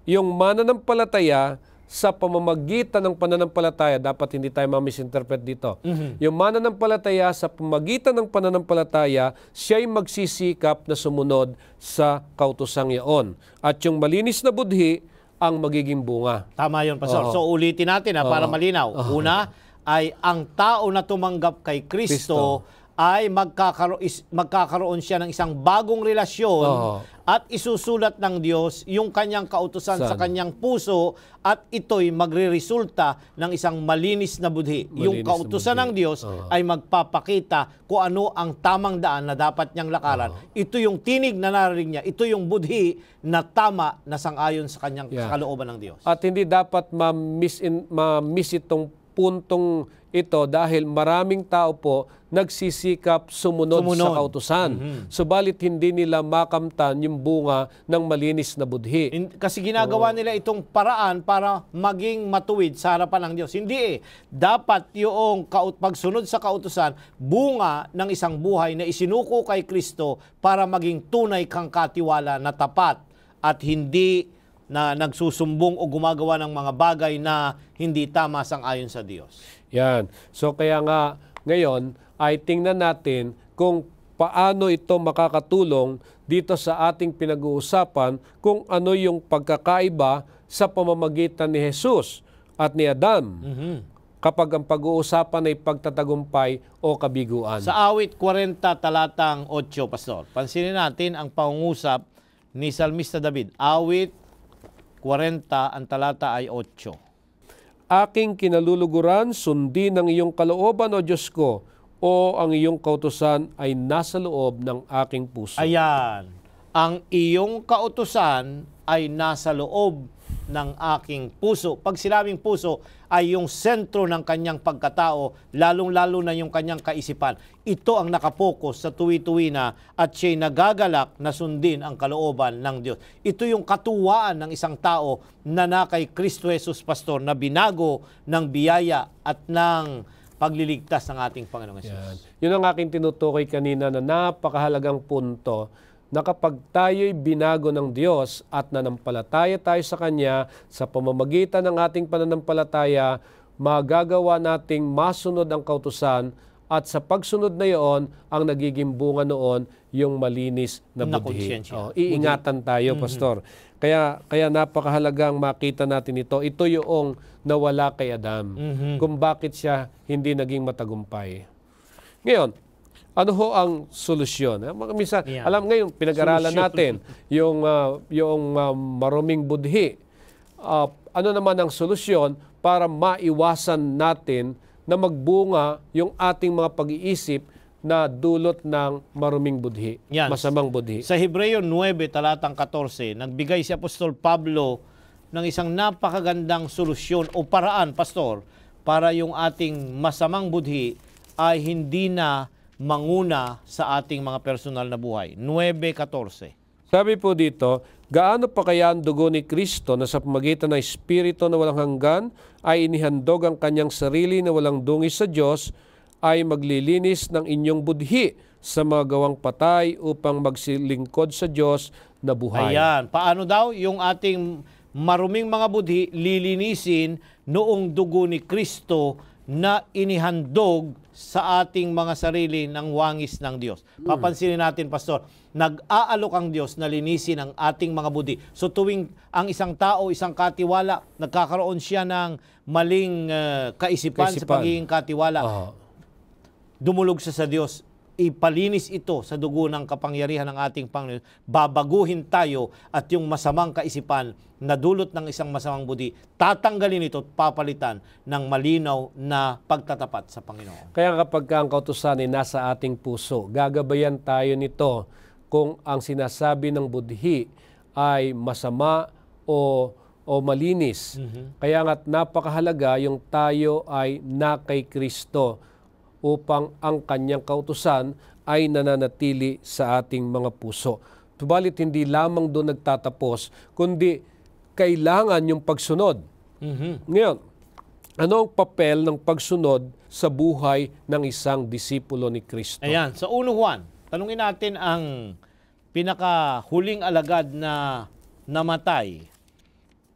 Yung mananampalataya sa pamamagitan ng pananampalataya, dapat hindi tayo ma-misinterpret dito. Yung mananampalataya sa pamamagitan ng pananampalataya, siya'y magsisikap na sumunod sa kautusang yaon. At yung malinis na budhi ang magiging bunga. Tama yun, Pastor. So ulitin natin para malinaw. Una ay ang tao na tumanggap kay Kristo ay magkakaroon siya ng isang bagong relasyon at isusulat ng Diyos yung kanyang kautusan sa kanyang puso at ito'y magre-resulta ng isang malinis na budhi. Yung kautusan ng Diyos ay magpapakita kung ano ang tamang daan na dapat niyang lakaran. Ito yung tinig na narinig niya. Ito yung budhi na tama na sangayon sa kanyang kalooban ng Diyos. At hindi dapat ma-miss itong puntong ito dahil maraming tao po nagsisikap sumunod sa kautusan. Subalit hindi nila makamtan yung bunga ng malinis na budhi. Kasi ginagawa nila itong paraan para maging matuwid sa harapan ng Diyos. Hindi Dapat yung pagsunod sa kautusan, bunga ng isang buhay na isinuko kay Kristo para maging tunay kang katiwala na tapat at hindi na nagsusumbong o gumagawa ng mga bagay na hindi tama sang-ayon sa Diyos. Yan. So kaya nga ngayon ay tingnan natin kung paano ito makakatulong dito sa ating pinag-uusapan kung ano yung pagkakaiba sa pamamagitan ni Jesus at ni Adam kapag ang pag-uusapan ay pagtatagumpay o kabiguan. Sa awit 40 talatang 8, Pastor, pansinin natin ang pangungusap ni Salmista David. Awit 40, ang talata ay 8. Aking kinaluluguran, sundin ang iyong kalooban, O Diyos ko, o ang iyong kautusan ay nasa loob ng aking puso. Ayan. Ang iyong kautusan ay nasa loob ng aking puso. Pag sinabing puso, ay yung sentro ng kanyang pagkatao, lalong-lalo na yung kanyang kaisipan. Ito ang nakapokus sa tuwi-tuwi na at siya'y nagagalak na sundin ang kalooban ng Diyos. Ito yung katuwaan ng isang tao na kay Kristo Jesus, Pastor, na binago ng biyaya at ng pagliligtas ng ating Panginoong Jesus. Yun ang aking tinutukoy kanina na napakahalagang punto na kapag tayo'y binago ng Diyos at nanampalataya tayo sa Kanya, sa pamamagitan ng ating pananampalataya, magagawa nating masunod ang kautusan at sa pagsunod na iyon, ang nagiging bunga noon, yung malinis na budhi. Iingatan tayo, Pastor. Kaya napakahalagang makita natin ito. Ito yung nawala kay Adam. Kung bakit siya hindi naging matagumpay. Ngayon, ano ho ang solusyon? Minsan, alam ngayon, pinag-aralan natin yung maruming budhi. Ano naman ang solusyon para maiwasan natin na magbunga yung ating mga pag-iisip na dulot ng maruming budhi, masamang budhi? Sa Hebreo 9, talatang 14, nagbigay si Apostol Pablo ng isang napakagandang solusyon o paraan, Pastor, para yung ating masamang budhi ay hindi na manguna sa ating mga personal na buhay. 9:14. Sabi po dito, gaano pa kaya ang dugo ni Kristo na sa pamagitan ng Espiritu na walang hanggan ay inihandog ang kanyang sarili na walang dungis sa Diyos ay maglilinis ng inyong budhi sa mga gawang patay upang magsilingkod sa Diyos na buhay. Ayan. Paano daw yung ating maruming mga budhi lilinisin noong dugo ni Kristo na inihandog sa ating mga sarili ng wangis ng Diyos. Papansinin natin, Pastor, nag-aalok ang Diyos na linisin ang ating mga budhi. So tuwing ang isang tao, isang katiwala, nagkakaroon siya ng maling kaisipan sa pagiging katiwala, dumulog siya sa Diyos, ipalinis ito sa dugo ng kapangyarihan ng ating Panginoon, babaguhin tayo at yung masamang kaisipan na dulot ng isang masamang budhi, tatanggalin ito at papalitan ng malinaw na pagtatapat sa Panginoon. Kaya kapag ang kautusan ay nasa ating puso, gagabayan tayo nito kung ang sinasabi ng budhi ay masama o o malinis. Kaya nga't napakahalaga yung tayo ay na kay Kristo upang ang kanyang kautusan ay nananatili sa ating mga puso. Subalit hindi lamang doon nagtatapos, kundi kailangan yung pagsunod. Ngayon, ano ang papel ng pagsunod sa buhay ng isang disipulo ni Kristo? Ayan, sa 1 Juan, tanungin natin ang pinakahuling alagad na namatay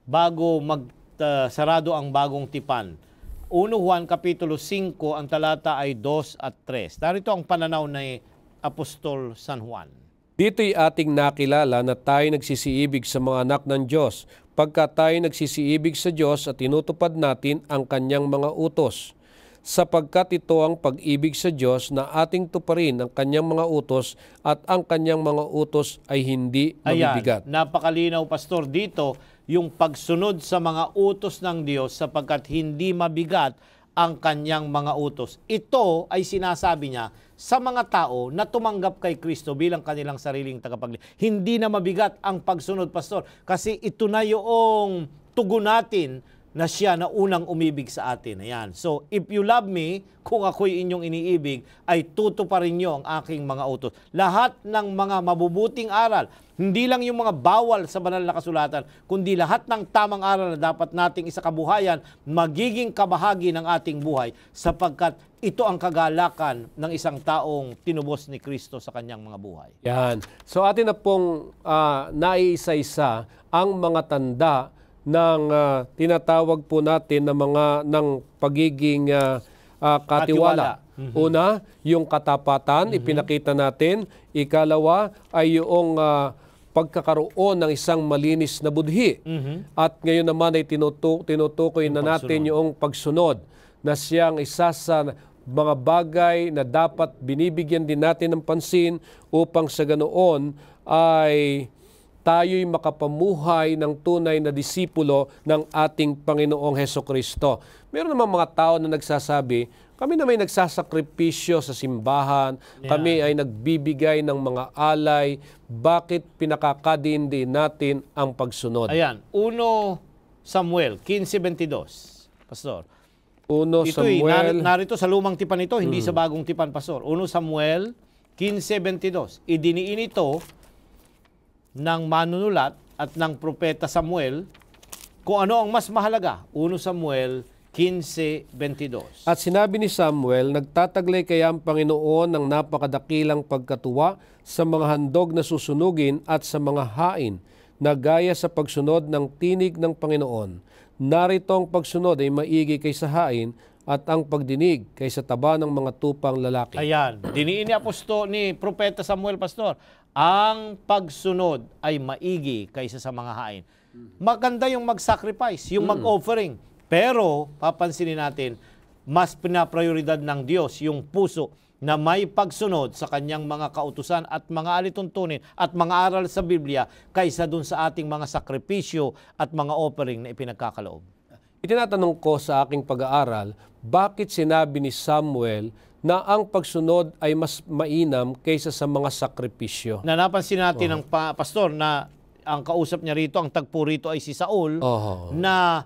bago magsarado ang bagong tipan. 1 Juan Kapitulo 5, ang talata ay 2 at 3. Narito ang pananaw ni Apostol San Juan. Dito'y ating nakilala na tayo nagsisiibig sa mga anak ng Diyos, pagka tayo nagsisiibig sa Diyos at tinutupad natin ang kanyang mga utos. Sapagkat ito ang pag-ibig sa Diyos na ating tuparin ang kanyang mga utos at ang kanyang mga utos ay hindi mabibigat. Ayan, napakalinaw, Pastor, dito yung pagsunod sa mga utos ng Diyos sapagkat hindi mabigat ang kanyang mga utos. Ito ay sinasabi niya sa mga tao na tumanggap kay Kristo bilang kanilang sariling tagapagligtas. Hindi na mabigat ang pagsunod, Pastor, kasi ito na yung tugon natin na siya na unang umibig sa atin. Ayan. So, if you love me, kung ako'y inyong iniibig, ay tutuparin niyo ang aking mga utos. Lahat ng mga mabubuting aral, hindi lang yung mga bawal sa banal na kasulatan, kundi lahat ng tamang aral na dapat nating isakabuhayan, magiging kabahagi ng ating buhay, sapagkat ito ang kagalakan ng isang taong tinubos ni Kristo sa kanyang mga buhay. Yan. So atin na pong naiisa-isa ang mga tanda ng tinatawag po natin na mga ng pagiging katiwala. Una, yung katapatan, ipinakita natin. Ikalawa ay yung pagkakaroon ng isang malinis na budhi. At ngayon naman ay tinutukoy na natin yung pagsunod na siyang isa sa mga bagay na dapat binibigyan din natin ng pansin upang sa ganoon ay tayo'y makapamuhay ng tunay na disipulo ng ating Panginoong Hesukristo. Meron naman mga tao na nagsasabi, kami na may nagsasakripisyo sa simbahan, kami ay nagbibigay ng mga alay, bakit pinakakadindi natin ang pagsunod? Ayan, 1 Samuel 15:22, Pastor. 1 Ito Samuel, narito sa lumang tipan ito, hindi sa bagong tipan, Pastor. 1 Samuel 15:22. Idiniin ito ng manunulat at ng propeta Samuel kung ano ang mas mahalaga. 1 Samuel 15:22. At sinabi ni Samuel, nagtataglay kaya ang Panginoon ng napakadakilang pagkatuwa sa mga handog na susunugin at sa mga hain na gaya sa pagsunod ng tinig ng Panginoon. Narito ang pagsunod ay maigi kaysa hain at ang pagdinig kaysa taba ng mga tupang lalaki. Ayan, diniin ni propeta Samuel, Pastor, ang pagsunod ay maigi kaysa sa mga hain. Maganda yung mag-sacrifice, yung mag-offering. Pero, papansinin natin, mas pinaprioridad ng Diyos yung puso na may pagsunod sa kanyang mga kautusan at mga alituntunin at mga aral sa Biblia kaysa dun sa ating mga sakripisyo at mga offering na ipinagkakaloob. Itinatanong ko sa aking pag-aaral, bakit sinabi ni Samuel na ang pagsunod ay mas mainam kaysa sa mga sakripisyo? Napansin natin ng pastor na ang kausap niya rito, ang tagpo rito ay si Saul, na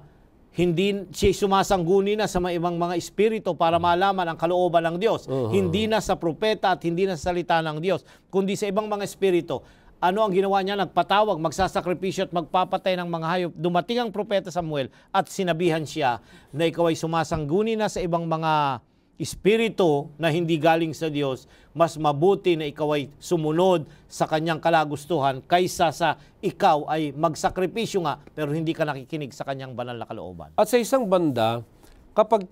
hindi siya sumasangguni na sa ibang mga espiritu para malaman ang kalooban ng Diyos. Hindi na sa propeta at hindi na sa salita ng Diyos, kundi sa ibang mga espiritu. Ano ang ginawa niya? Nagpatawag, magsasakripisyo at magpapatay ng mga hayop. Dumating ang propeta Samuel at sinabihan siya na ikaw ay sumasangguni na sa ibang mga espiritu na hindi galing sa Diyos. Mas mabuti na ikaw ay sumunod sa kanyang kalagustuhan kaysa sa ikaw ay magsakripisyo nga pero hindi ka nakikinig sa kanyang banal na kalooban. At sa isang banda, kapag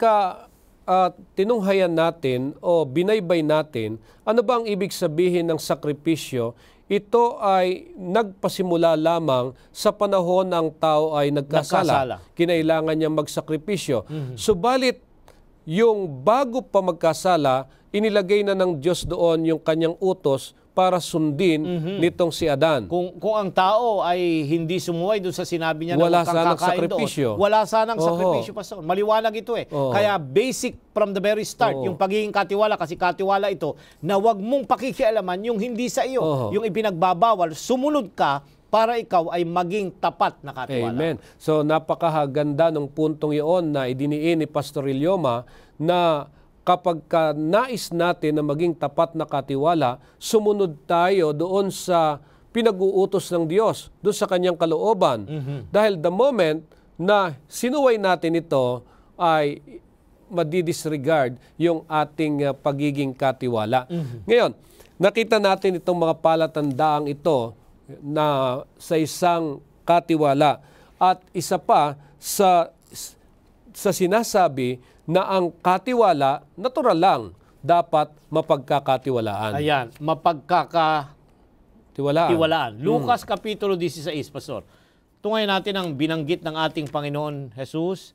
tinunghayan natin o binaybay natin, ano ba ang ibig sabihin ng sakripisyo? Ito ay nagpasimula lamang sa panahon ng tao ay nagkasala. Kinailangan niyang magsakripisyo. Subalit, yung bago pa magkasala, inilagay na ng Diyos doon yung kanyang utos para sundin nitong si Adan. Kung ang tao ay hindi sumuway doon sa sinabi niya wala na sanang kakain sakripisyo. Doon, wala sanang sakripisyo, Pastor. Maliwanag ito eh. Kaya basic from the very start, yung pagiging katiwala, kasi katiwala ito, na wag mong pakikialaman yung hindi sa iyo, yung ipinagbabawal, sumunod ka para ikaw ay maging tapat na katiwala. Amen. So napakaganda ng puntong iyon na idiniin ni Pastor Ilyoma na kapag nais natin na maging tapat na katiwala, sumunod tayo doon sa pinag-uutos ng Diyos, doon sa kanyang kalooban. Dahil the moment na sinuway natin ito ay madidisregard yung ating pagiging katiwala. Ngayon, nakita natin itong mga palatandaang ito na sa isang katiwala. At isa pa sa sinasabi na ang katiwala, natural lang, dapat mapagkakatiwalaan. Ayan, mapagkakatiwalaan. Lucas Kapitulo 16, Pastor. Tungayin natin ang binanggit ng ating Panginoon Jesus.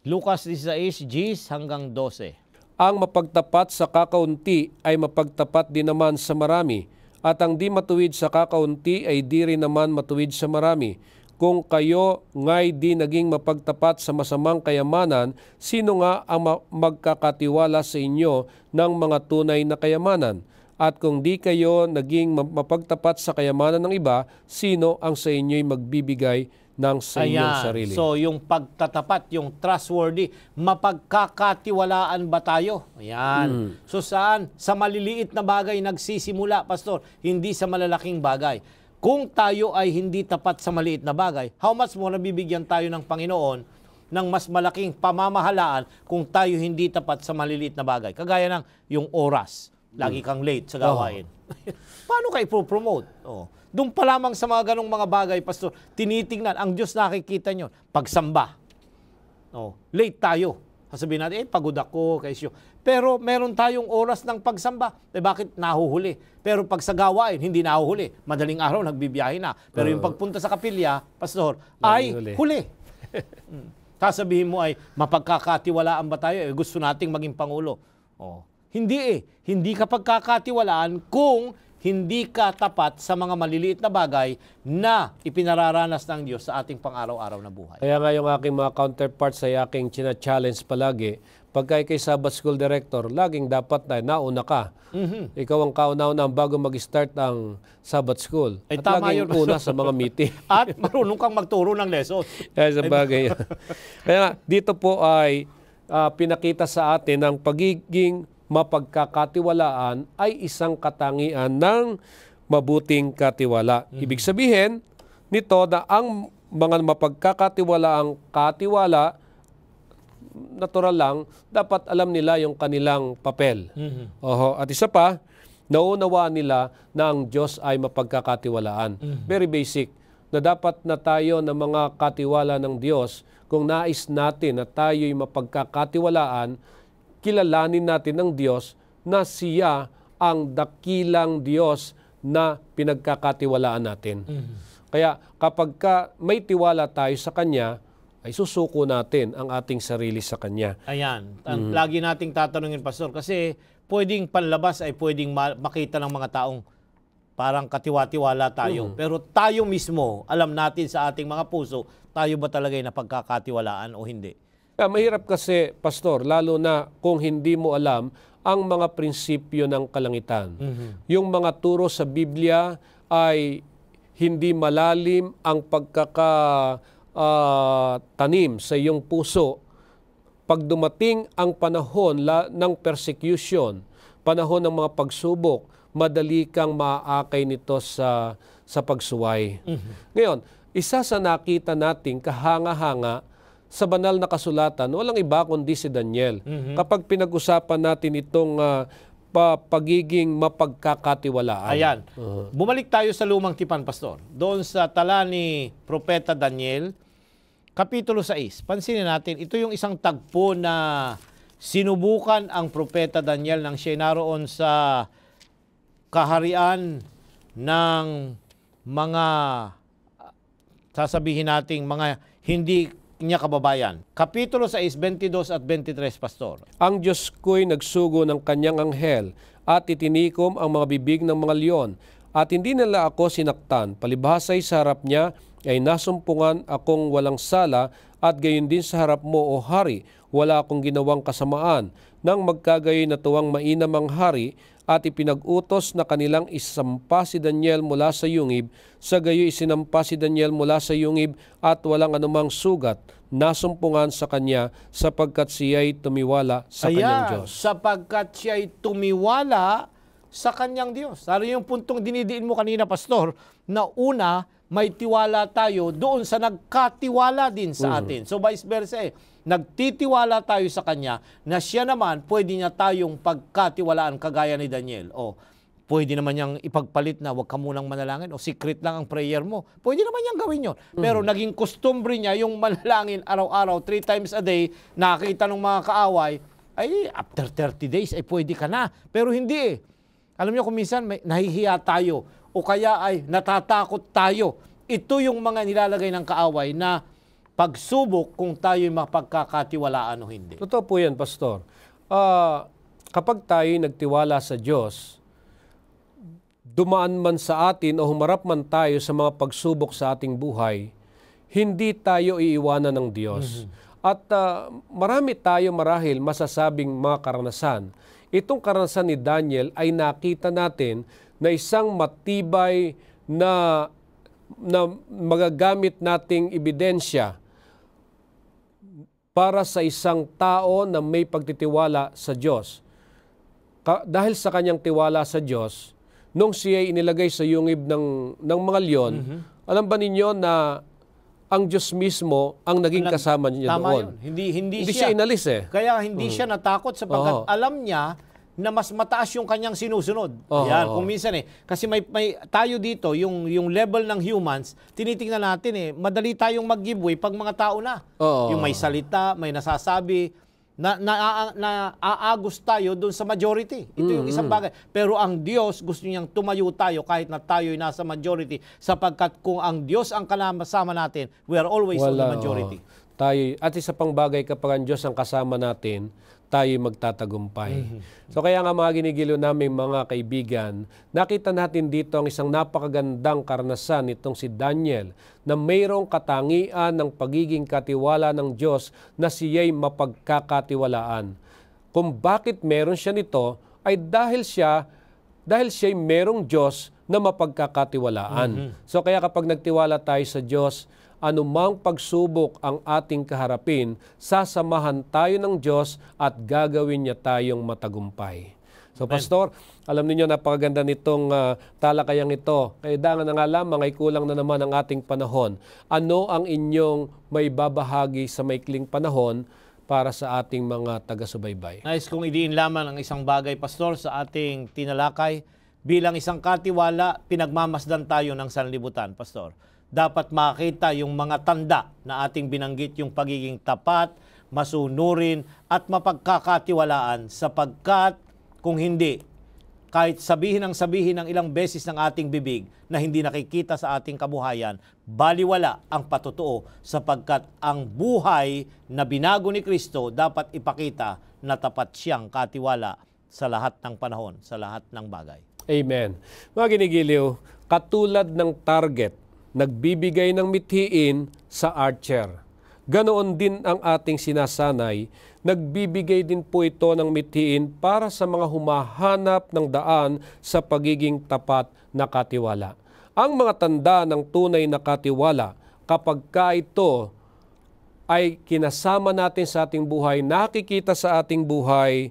Lucas 16, 10 hanggang 12. Ang mapagtapat sa kakaunti ay mapagtapat din naman sa marami, at ang di matuwid sa kakaunti ay di rin naman matuwid sa marami. Kung kayo nga'y di naging mapagtapat sa masamang kayamanan, sino nga ang magkakatiwala sa inyo ng mga tunay na kayamanan? At kung di kayo naging mapagtapat sa kayamanan ng iba, sino ang sa inyo'y magbibigay ng sa inyong sarili? So yung pagtatapat, yung trustworthy, mapagkakatiwalaan ba tayo? Ayan. So saan? Sa maliliit na bagay nagsisimula, Pastor, hindi sa malalaking bagay. Kung tayo ay hindi tapat sa maliit na bagay, how much more nabibigyan tayo ng Panginoon ng mas malaking pamamahalaan kung tayo hindi tapat sa maliliit na bagay? Kagaya ng yung oras. Lagi kang late sa gawain. Paano ka ipopromote? Doon pa lamang sa mga ganong mga bagay, Pastor, tinitingnan, ang Diyos nakikita nyo, pagsamba. Late tayo. Sasabihin natin, pagod ako, kaisyo. Pero meron tayong oras ng pagsamba. Bakit nahuhuli? Pero pag sa gawain, hindi nahuhuli. Madaling araw, nagbibiyahe na. Pero yung pagpunta sa kapilya, Pastor, ay huli. Sasabihin mo ay, mapagkakatiwalaan ba tayo? Gusto nating maging Pangulo. Hindi Hindi ka pagkakatiwalaan kung hindi ka tapat sa mga maliliit na bagay na ipinararanas ng Diyos sa ating pang-araw-araw na buhay. Kaya nga yung aking mga counterparts ay aking china-challenge palagi, pagka kay Sabbath School Director, laging dapat nauna ka. Ikaw ang kauna-una bago mag-start ang Sabbath School. Ay, at laging una sa mga meeting. At marunong kang magturo ng lesson. Kaya sa bagay. Kaya dito po ay pinakita sa atin ang pagiging mapagkakatiwalaan ay isang katangian ng mabuting katiwala. Ibig sabihin nito na ang mga mapagkakatiwalaang katiwala, natural lang, dapat alam nila yung kanilang papel. At isa pa, naunawaan nila na ang Diyos ay mapagkakatiwalaan. Very basic, na dapat na tayo na mga katiwala ng Diyos, kung nais natin na tayo'y mapagkakatiwalaan, kilalanin natin ng Diyos na siya ang dakilang Diyos na pinagkakatiwalaan natin. Kaya kapag may tiwala tayo sa Kanya, ay susuko natin ang ating sarili sa Kanya. Ayan. Lagi nating tatanungin, Pastor, kasi pwedeng panlabas ay pwedeng makita ng mga taong parang katiwa-tiwala tayo. Pero tayo mismo, alam natin sa ating mga puso, tayo ba talaga ay napagkakatiwalaan o hindi? Mahirap kasi, Pastor, lalo na kung hindi mo alam ang mga prinsipyo ng kalangitan. Yung mga turo sa Biblia ay hindi malalim ang pagkakatanim sa iyong puso. Pag dumating ang panahon ng persecution, panahon ng mga pagsubok, madali kang maaakay nito sa pagsuway. Ngayon, isa sa nakita nating kahanga-hanga sa banal na kasulatan, walang iba kundi si Daniel. Kapag pinag-usapan natin itong pagiging mapagkakatiwalaan. Ayan. Bumalik tayo sa lumang tipan, Pastor. Doon sa tala ni Propeta Daniel, Kapitulo 6. Pansinin natin, ito yung isang tagpo na sinubukan ang Propeta Daniel nang siya naroon sa kaharian ng mga, sasabihin nating mga hindi niya kababayan. Kapitulo 6, 22 at 23, Pastor. Ang Diyos ko'y nagsugo ng kanyang anghel at itinikom ang mga bibig ng mga leon at hindi nila ako sinaktan. Palibhasay sa harap niya ay nasumpungan akong walang sala at gayon din sa harap mo, O Hari, wala akong ginawang kasamaan. Nang magkagayon na tuwang mainam ang hari at ipinag-utos na kanilang isampa si Daniel mula sa yungib. Sa gayo isinampa si Daniel mula sa yungib at walang anumang sugat nasumpungan sa kanya sapagkat siya'y tumiwala sa kanyang Diyos. Sapagkat siya'y tumiwala sa kanyang Diyos. Ano yung puntong dinidiin mo kanina, Pastor, na una, may tiwala tayo doon sa nagkatiwala din sa atin. So vice versa nagtitiwala tayo sa Kanya na Siya naman pwede niya tayong pagkatiwalaan kagaya ni Daniel. O pwede naman niyang ipagpalit na huwag ka munang manalangin o secret lang ang prayer mo. Pwede naman niyang gawin yun. Pero naging customary niya yung manalangin araw-araw, 3 times a day, nakita ng mga kaaway, ay after 30 days ay pwede ka na. Pero hindi Alam niyo kung minsan nahihiya tayo o kaya ay natatakot tayo. Ito yung mga nilalagay ng kaaway na pagsubok kung tayo'y mapagkakatiwalaan o hindi. Totoo po yan, Pastor. Kapag tayo'y nagtiwala sa Diyos, dumaan man sa atin o humarap man tayo sa mga pagsubok sa ating buhay, hindi tayo iiwanan ng Diyos. At marami tayo marahil masasabing mga karanasan. Itong karanasan ni Daniel ay nakita natin na isang matibay na magagamit nating ebidensya para sa isang tao na may pagtitiwala sa Diyos. Dahil sa kanyang tiwala sa Diyos, nung siya inilagay sa yungib ng mga leon, alam ba ninyo na ang Diyos mismo ang naging kasama niya doon? Tama yun. Hindi siya inalis Kaya hindi siya natakot sapagkat alam niya na mas mataas yung kanyang sinusunod. Yan, kung minsan kasi may tayo dito, yung level ng humans, tinitingnan natin madali tayong mag-giveaway pag mga tao na. Yung may salita, may nasasabi, aagos tayo doon sa majority. Ito yung isang bagay. Pero ang Diyos, gusto niyang tumayo tayo kahit na tayo'y nasa majority sapagkat kung ang Diyos ang kasama natin, we are always on the majority. Tayo, at isa pang bagay kapag ang Diyos ang kasama natin, tayo magtatagumpay. So kaya nga mga ginigiliw namin mga kaibigan, nakita natin dito ang isang napakagandang karanasan nitong si Daniel na mayroong katangian ng pagiging katiwala ng Diyos na siya'y mapagkakatiwalaan. Kung bakit meron siya nito ay dahil siya'y merong Diyos na mapagkakatiwalaan. So kaya kapag nagtiwala tayo sa Diyos, anumang pagsubok ang ating kaharapin, sasamahan tayo ng Diyos at gagawin niya tayong matagumpay. So Pastor, alam niyo napakaganda nitong talakayang ito. Kaya dangan na nga lamang ay kulang na naman ang ating panahon. Ano ang inyong may babahagi sa maikling panahon para sa ating mga taga-subaybay? Nais kong idiin lamang ang isang bagay, Pastor, sa ating tinalakay. Bilang isang katiwala, pinagmamasdan tayo ng sanlibutan, Pastor. Dapat makita yung mga tanda na ating binanggit, yung pagiging tapat, masunurin, at mapagkakatiwalaan sapagkat kung hindi, kahit sabihin ng ilang beses ng ating bibig na hindi nakikita sa ating kabuhayan, baliwala ang patotoo sapagkat ang buhay na binago ni Kristo dapat ipakita na tapat siyang katiwala sa lahat ng panahon, sa lahat ng bagay. Amen. Mga ginigiliw, katulad ng target, nagbibigay ng mithiin sa archer. Ganoon din ang ating sinasanay, nagbibigay din po ito ng mithiin para sa mga humahanap ng daan sa pagiging tapat na katiwala. Ang mga tanda ng tunay na katiwala, kapag ito ay kinasama natin sa ating buhay, nakikita sa ating buhay,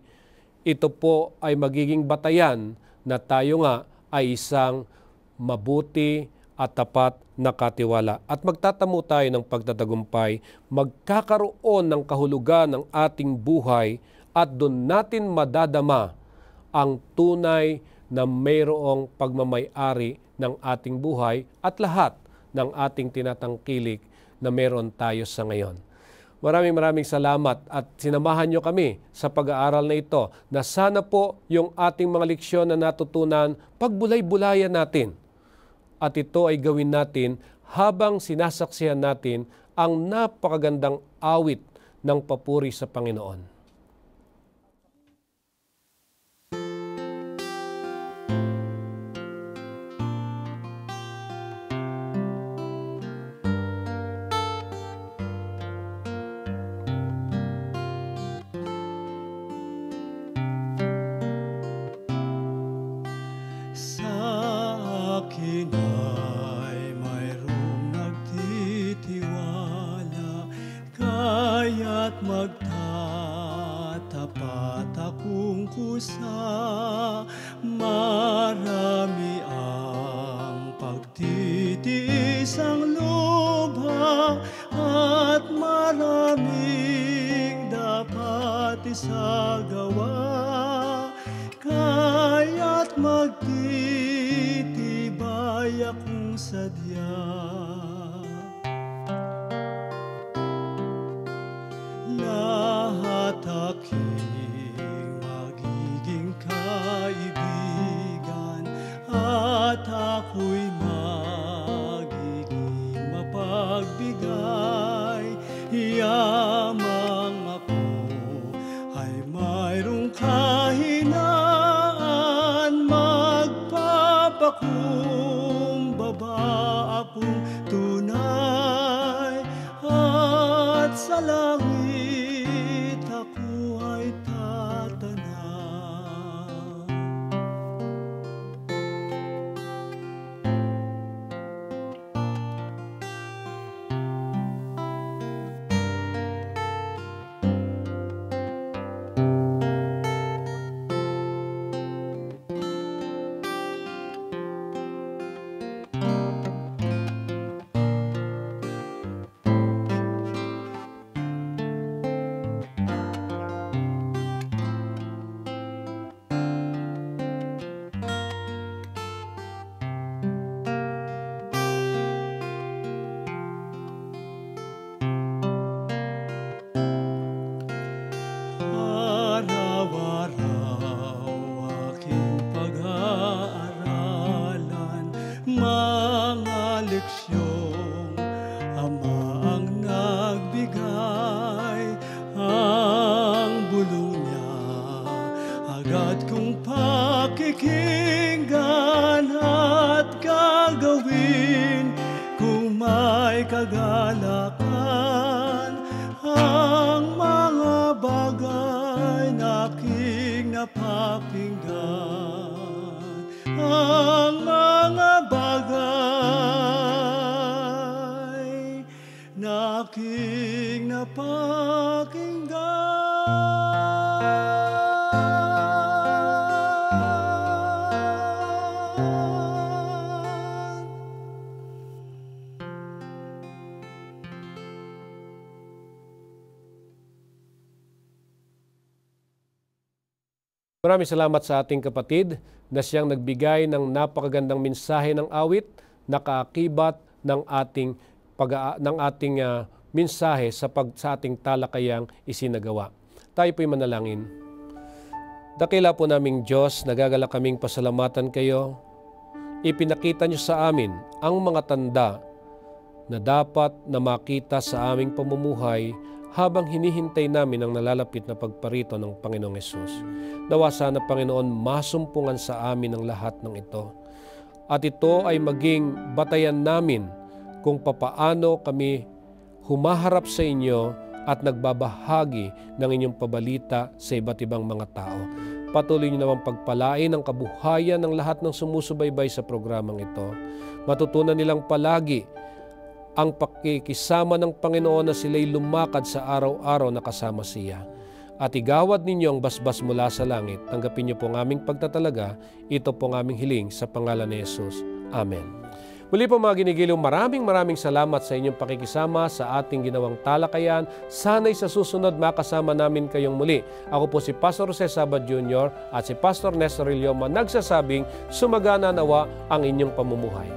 ito po ay magiging batayan na tayo nga ay isang mabuti at tapat na katiwala. At magtatamo tayo ng pagtatagumpay, magkakaroon ng kahulugan ng ating buhay at doon natin madadama ang tunay na mayroong pagmamay-ari ng ating buhay at lahat ng ating tinatangkilik na meron tayo sa ngayon. Maraming salamat at sinamahan nyo kami sa pag-aaral na ito na sana po yung ating mga leksyon na natutunan, pagbulay-bulayan natin. At ito ay gawin natin habang sinasaksihan natin ang napakagandang awit ng papuri sa Panginoon. kaya't magtatapat akong kusa. Marami ang pagtitiis ang lubha at maraming dapat isagawa. Kaya't magtitibay akong sadya. Lahat aking magiging kaibigan at ako'y magiging mapagbigay. Yamang ako ay mayroong kahinaan, magpapakumbaba akong tunay, at sa langit ako ay tatanaw. Araw-araw aking pag-aaralan, mga leksyong Ama ang nagbigay. Ang bulong niya agad kong pakikinggan at gagawin kung may kagalakan. Ang mga bagay na aking napapinggan, ang mga bagay na aking napakinggan. Maraming salamat sa ating kapatid na siyang nagbigay ng napakagandang mensahe ng awit na kaakibat ng ating mensahe sa ating talakayang isinagawa. Tayo po'y manalangin. Dakila po naming Diyos, nagagalak kaming pasalamatan kayo. Ipinakita niyo sa amin ang mga tanda na dapat na makita sa aming pamumuhay habang hinihintay namin ang nalalapit na pagparito ng Panginoong Hesus. Nawa sana, Panginoon, masumpungan sa amin ang lahat ng ito. At ito ay maging batayan namin kung papaano kami humaharap sa inyo at nagbabahagi ng inyong pabalita sa iba't ibang mga tao. Patuloy niyo naman pagpalain ang kabuhayan ng lahat ng sumusubaybay sa programang ito. Matutunan nilang palagi ang pakikisama ng Panginoon na sila'y lumakad sa araw-araw na kasama siya. At igawad ninyo ang basbas mula sa langit. Tanggapin niyo po ang aming pagtatalaga. Ito po ang aming hiling sa pangalan ni Jesus. Amen. Muli po mga ginigiliw, maraming salamat sa inyong pakikisama sa ating ginawang talakayan. Sana'y sa susunod makasama namin kayong muli. Ako po si Pastor Jose Sabat Jr. at si Pastor Nestor Ilioma nagsasabing sumagana nawa ang inyong pamumuhay.